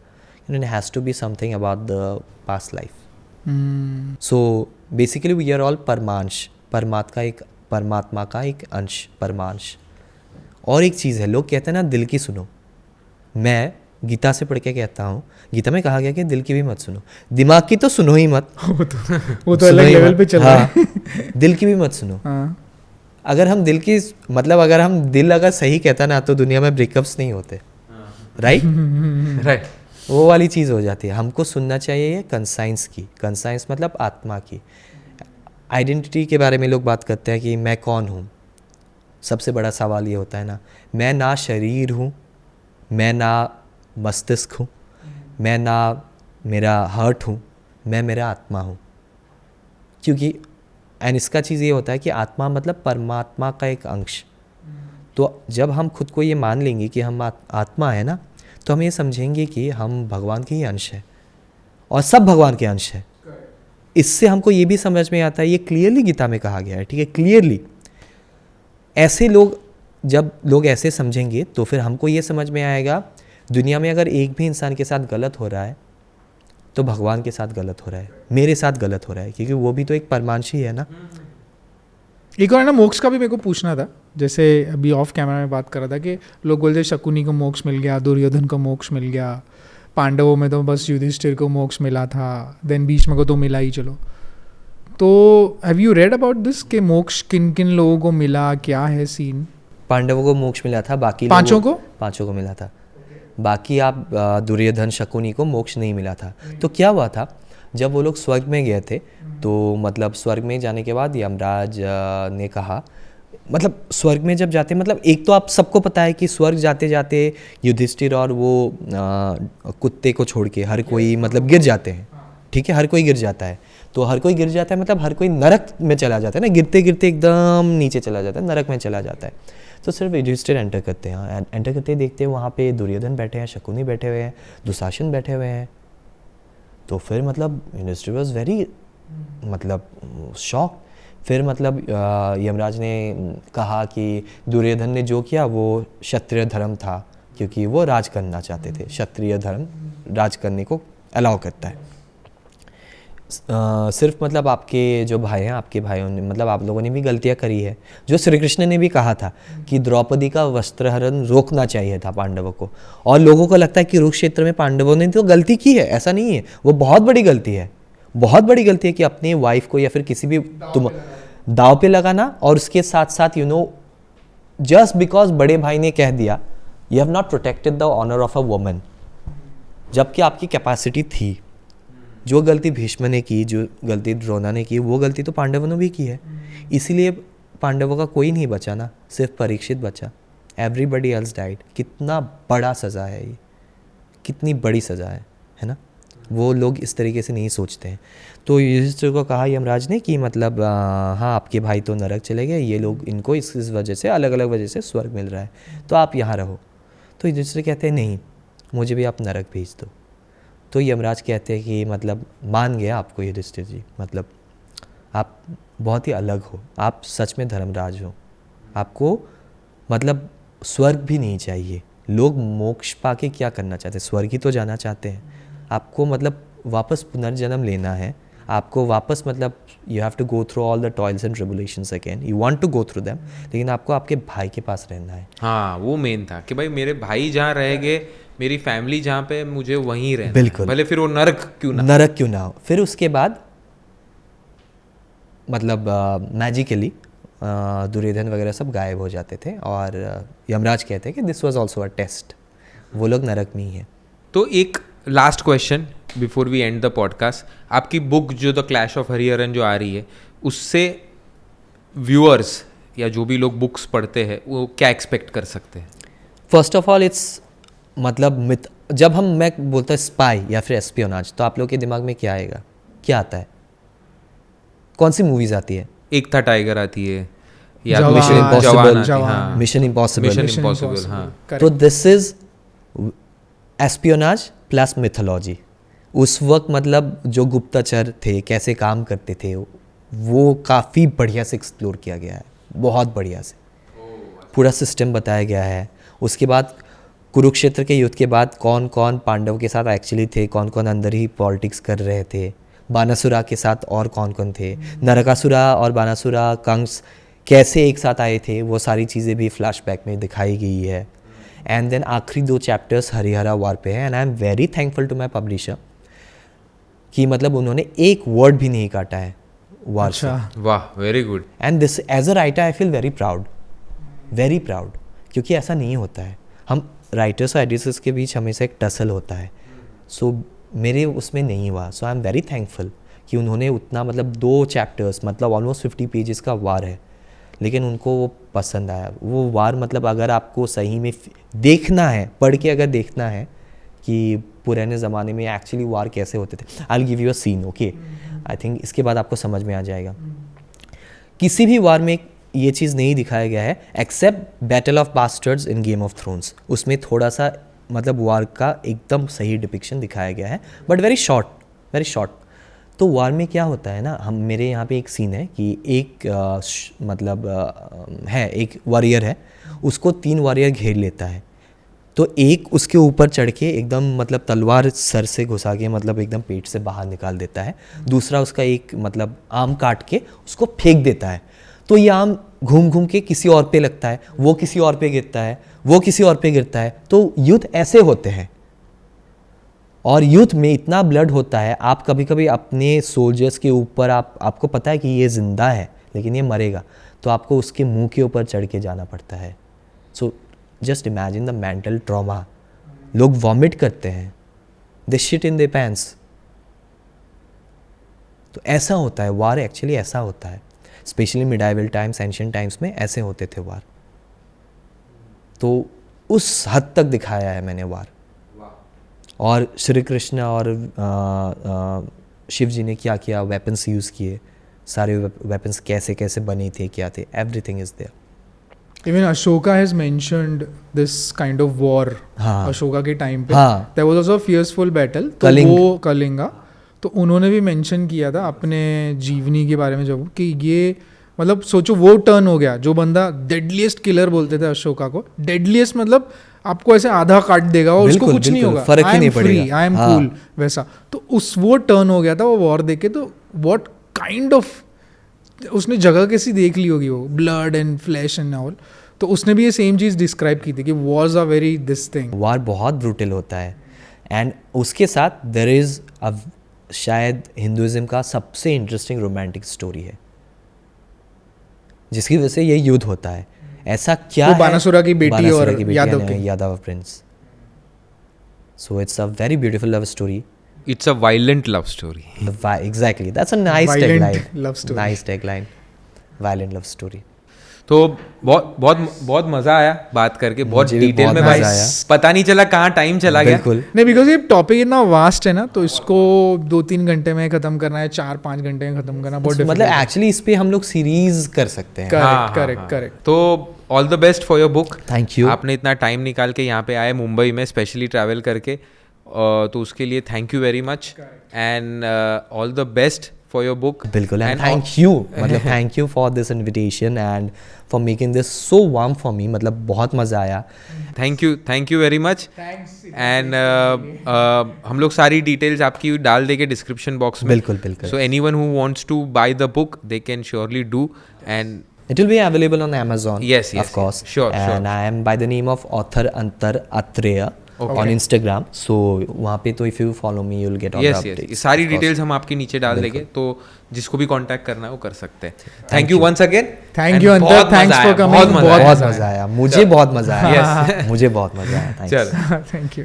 it has to be something about the past life. So basically we are all परमांश, परमात्मा का एक अंश, परमांश। और एक चीज़ है, लोग कहते हैं ना दिल की सुनो, मैं गीता से पढ़ के कहता हूँ, गीता में कहा गया कि दिल की भी मत सुनो, दिमाग की तो सुनो ही मत। वो तो अलग लेवल पे चल रहा है। दिल की भी मत सुनो। हाँ। अगर हम दिल की मतलब अगर हम दिल अगर सही कहता ना तो दुनिया में ब्रेकअप्स नहीं होते, राइट? राइट, वो वाली चीज़ हो जाती है। हमको सुनना चाहिए कंसाइंस की, कंसाइंस मतलब आत्मा की। आइडेंटिटी के बारे में लोग बात करते हैं कि मैं कौन हूँ। सबसे बड़ा सवाल ये होता है ना, मैं ना शरीर हूँ, मैं ना मस्तिष्क हूँ, मैं ना मेरा हार्ट हूँ, मैं मेरा आत्मा हूँ। क्योंकि एंड इसका चीज़ ये होता है कि आत्मा मतलब परमात्मा का एक अंश। तो जब हम खुद को ये मान लेंगे कि हम आत्मा है ना, तो हम ये समझेंगे कि हम भगवान के ही अंश हैं और सब भगवान के अंश हैं। इससे हमको ये भी समझ में आता है, ये क्लियरली गीता में कहा गया है, ठीक है, क्लियरली। ऐसे लोग, जब लोग ऐसे समझेंगे तो फिर हमको ये समझ में आएगा दुनिया में अगर एक भी इंसान के साथ गलत हो रहा है तो भगवान के साथ गलत हो रहा है, मेरे साथ गलत हो रहा है, क्योंकि वो भी तो एक परमांशी है ना। एक और है ना, मोक्ष का भी मेरे को पूछना था। जैसे अभी ऑफ कैमरा में बात कर रहा था कि लोग बोलते शकुनी को मोक्ष मिल गया, दुर्योधन को मोक्ष मिल गया, पांडवों में तो बस युधिष्ठिर को मोक्ष मिला था, देन भीष्म को तो मिला ही। चलो, तो have you read about this कि मोक्ष किन किन लोगों को मिला, क्या है सीन? पांडवों को मोक्ष मिला था, बाकी पांचों को मिला था, बाकी आप दुर्योधन शकुनी को मोक्ष नहीं मिला था। तो क्या हुआ था, जब वो लोग स्वर्ग में गए थे तो मतलब स्वर्ग में जाने के बाद यमराज ने कहा, मतलब स्वर्ग में जब जाते, मतलब एक तो आप सबको पता है कि स्वर्ग जाते जाते युधिष्ठिर और वो कुत्ते को छोड़ के हर कोई मतलब गिर जाते हैं, ठीक है, हर कोई गिर जाता है। तो हर कोई गिर जाता है मतलब हर कोई नरक में चला जाता है ना, गिरते गिरते एकदम नीचे चला जाता है, नरक में चला जाता है। तो सिर्फ युधिष्ठिर एंटर करते हैं, एंटर करते ही देखते हैं वहाँ पे दुर्योधन बैठे हैं, शकुनी बैठे हुए हैं, दुशासन बैठे हुए हैं। तो फिर मतलब युधिष्ठिर वाज वेरी मतलब शॉक। फिर मतलब यमराज ने कहा कि दुर्योधन ने जो किया वो क्षत्रिय धर्म था, क्योंकि वो राज करना चाहते थे, क्षत्रिय धर्म राज करने को अलाउ करता है। सिर्फ मतलब आपके जो भाई हैं, आपके भाइयों ने मतलब आप लोगों ने भी गलतियां करी है, जो श्री कृष्ण ने भी कहा था कि द्रौपदी का वस्त्रहरण रोकना चाहिए था पांडवों को। और लोगों को लगता है कि कुरुक्षेत्र में पांडवों ने तो गलती की है, ऐसा नहीं है, वो बहुत बड़ी गलती है, बहुत बड़ी गलती है कि अपनी वाइफ को या फिर किसी भी तुम दाव पे लगाना, और उसके साथ साथ यू नो जस्ट बिकॉज बड़े भाई ने कह दिया, you have not protected the honour of a woman, जबकि आपकी कैपेसिटी थी। जो गलती भीष्म ने की, जो गलती द्रोणा ने की, वो गलती तो पांडवों ने भी की है। इसीलिए पांडवों का कोई नहीं बचा ना, सिर्फ परीक्षित बचा, एवरीबडी एल्स डाइड। कितना बड़ा सज़ा है ये, कितनी बड़ी सज़ा है ना। वो लोग इस तरीके से नहीं सोचते हैं। तो युधिष्ठिर को कहा यमराज ने कि मतलब हाँ आपके भाई तो नरक चले गए, ये लोग इनको इस वजह से अलग अलग वजह से स्वर्ग मिल रहा है, तो आप यहाँ रहो। तो युधिष्ठिर कहते हैं नहीं, मुझे भी आप नरक भेज दो। तो यमराज कहते हैं कि मतलब मान गया आपको युधिष्ठिर जी, मतलब आप बहुत ही अलग हो, आप सच में धर्मराज हो, आपको मतलब स्वर्ग भी नहीं चाहिए। लोग मोक्ष पाके क्या करना चाहते हैं, स्वर्ग ही तो जाना चाहते हैं। आपको मतलब वापस पुनर्जन्म लेना है, आपको वापस मतलब you have to go through all the toils and tribulations again, you want to go through them, लेकिन आपको आपके भाई के पास रहना है। हाँ, वो मेन था कि भाई मेरे भाई जहाँ रहेंगे, मेरी फैमिली जहाँ पे, मुझे वहीं रहना, बिल्कुल, भले फिर वो नरक क्यों ना हो। फिर उसके बाद मतलब मैजिकली दुर्योधन वगैरह सब गायब हो जाते थे, और यमराज कहते हैं कि this was also a test, वो लोग नरक में ही हैं। तो एक last question before we end the podcast, आपकी बुक जो द क्लैश ऑफ हरिहरन जो आ रही है, उससे व्यूअर्स या जो भी लोग बुक्स पढ़ते हैं वो क्या एक्सपेक्ट कर सकते हैं? फर्स्ट ऑफ ऑल इट्स मतलब मिथ, जब मैं बोलता हूँ स्पाई या फिर एस्पियोनाज, तो आप लोग के दिमाग में क्या आएगा, क्या आता है, कौन सी मूवीज आती है? एक था टाइगर आती है, या जवान, मिशन जवान इम्पॉसिबल, आती है, हाँ। Mission impossible. Mission Mission impossible, Impossible. हाँ। Correct. तो this is espionage plus mythology. उस वक्त मतलब जो गुप्तचर थे कैसे काम करते थे वो काफ़ी बढ़िया से एक्सप्लोर किया गया है, बहुत बढ़िया से पूरा सिस्टम बताया गया है। उसके बाद कुरुक्षेत्र के युद्ध के बाद कौन कौन पांडव के साथ एक्चुअली थे, कौन कौन अंदर ही पॉलिटिक्स कर रहे थे, बानासुरा के साथ और कौन कौन थे, नरकासुरा और बानासुरा, कंस कैसे एक साथ आए थे, वो सारी चीज़ें भी फ्लैशबैक में दिखाई गई है। एंड देन आखिरी 2 चैप्टर्स हरिहरा वार पे है। And I am very thankful to my publisher कि मतलब उन्होंने एक वर्ड भी नहीं काटा है वार से। वाह, very good. And this as a writer I feel very proud, क्योंकि ऐसा नहीं होता है। हम राइटर्स और एडिटर्स के बीच हमेशा एक टसल होता है, सो मेरे उसमें नहीं हुआ। सो आई एम वेरी थैंकफुल कि उन्होंने उतना मतलब 2 चैप्टर्स मतलब ऑलमोस्ट 50 पेजेस का वार है, लेकिन उनको वो पसंद आया। वो वार मतलब अगर आपको सही में देखना है, पढ़ के अगर देखना है कि पुराने ज़माने में एक्चुअली वार कैसे होते थे, I will give you a scene, okay? I think इसके बाद आपको समझ में आ जाएगा। किसी भी वार में ये चीज़ नहीं दिखाया गया है except Battle of Bastards in Game of Thrones. उसमें थोड़ा सा मतलब वार का एकदम सही डिपिक्शन दिखाया गया है, बट वेरी शॉर्ट। तो वार में क्या होता है ना, मेरे यहाँ पे एक सीन है कि एक एक वॉरियर है, उसको 3 वॉरियर घेर लेता है। तो एक उसके ऊपर चढ़ के एकदम मतलब तलवार सर से घुसा के मतलब एकदम पेट से बाहर निकाल देता है। दूसरा उसका एक मतलब आम काट के उसको फेंक देता है। तो ये आम घूम घूम के किसी और पे लगता है, वो किसी और पे गिरता है, वो किसी और पे गिरता है। तो युद्ध ऐसे होते हैं, और युद्ध में इतना ब्लड होता है, आप कभी कभी अपने सोल्जर्स के ऊपर आपको पता है कि ये जिंदा है लेकिन ये मरेगा, तो आपको उसके मुंह के ऊपर चढ़ के जाना पड़ता है। So just imagine the mental trauma. लोग वॉमिट करते हैं, दे शिट इन देयर पैंट्स। तो ऐसा होता है वार, एक्चुअली ऐसा होता है, specially medieval times, ancient times में ऐसे होते थे वार। तो उस हद तक दिखाया है मैंने वार। और श्री कृष्ण और शिव जी ने क्या किया, वेपन्स यूज़ किए, सारे वेपन्स कैसे कैसे बने थे, क्या थे, everything is there. Even Ashoka has mentioned this kind of war. हाँ. अशोका के टाइम पे हाँ. there was also a fearful battle. तो कलिंग. वो कलिंगा, तो उन्होंने भी मेंशन किया था अपने जीवनी के बारे में जब कि ये मतलब सोचो वो टर्न हो गया, जो बंदा डेडलीस्ट किलर बोलते थे अशोका को, डेडलीस्ट मतलब आपको ऐसे आधा काट देगा और उसको कुछ नहीं होगा, फर्क ही नहीं पड़ेगा, आई एम कूल वैसा। तो वो टर्न हो गया था वो वॉर देख के। तो व्हाट काइंड ऑफ उसने जगह कैसी देख ली होगी, वो blood and flash and all. तो उसने भी ये सेम चीज़ डिस्क्राइब की थी कि wars are very this thing, war बहुत ब्रूटल होता है। एंड उसके साथ देयर इज शायद हिंदुइज्म का सबसे इंटरेस्टिंग रोमांटिक स्टोरी है, जिसकी वजह से ये युद्ध होता है। ऐसा क्या है, बानासुरा की बेटी और Yadav Prince. So it's a very beautiful love story. It's a violent love story. Exactly, that's a nice Violent tagline. love story. Nice tagline. Violent love story. तो बहुत मजा आया बात करके, बहुत मुझे भी डिटेल बहुत में मजा भाई, आया। पता नहीं चला कहाँ टाइम चला गया। बिल्कुल। नहीं, बिकॉज ये टॉपिक इतना वास्ट है ना, तो इसको 2-3 घंटे में खत्म करना है, 4-5 घंटे में खत्म करना बहुत मतलब एक्चुअली इस पे हम लोग सीरीज कर सकते हैं। करेक्ट। तो all the best for your book. Thank you. आपने इतना टाइम निकाल के यहाँ पे आए मुंबई में, स्पेशली ट्रैवल करके, तो उसके लिए thank you very much, and all the best for your book. बिल्कुल, एंड थैंक यू, मतलब thank you for this invitation and for making this so warm for me. मतलब बहुत मज़ा आया। Thank you very much. And हम लोग सारी डिटेल्स आपकी डाल देंगे डिस्क्रिप्शन बॉक्स में। बिल्कुल। So anyone who wants to buy the book they can surely do, and it will be available on Amazon. Yes, of course. Sure. And I am by the name of author Antar Atreya on Instagram. So वहाँ पे तो if you follow me you'll get all the updates. ये सारी डिटेल्स हम आपके नीचे डाल देंगे, तो जिसको भी कांटेक्ट करना है वो कर सकते हैं। Thank you once again. Thank you Antar, thanks for coming. बहुत मजा आया, मुझे बहुत मजा आया। मुझे बहुत मजा आया। चल, थैंक यू।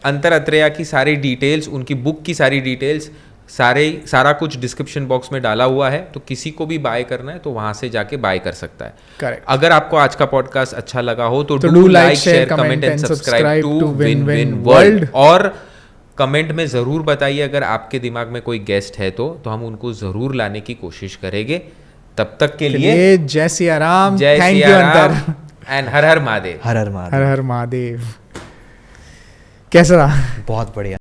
अंतर अत्रेया की सारी डिटेल्स, उनकी बुक की सारी डिटेल्स सारा कुछ डिस्क्रिप्शन बॉक्स में डाला हुआ है, तो किसी को भी बाय करना है तो वहां से जाके बाय कर सकता है। करेक्ट। अगर आपको आज का पॉडकास्ट अच्छा लगा हो तो do do like, like, share, share, comment comment and and subscribe subscribe to to Win Win Win Win World. World। और कमेंट में ज़रूर बताइए अगर आपके दिमाग में कोई गेस्ट है तो हम उनको ज़रूर लाने की कोशिश करेंगे। तब तक के लिए जय सिया राम, जय थैंक यू सिया राम अंतर, एंड हर हर महादेव। हर हर महादेव। हर हर महादेव। कैसा रहा? बहुत बढ़िया।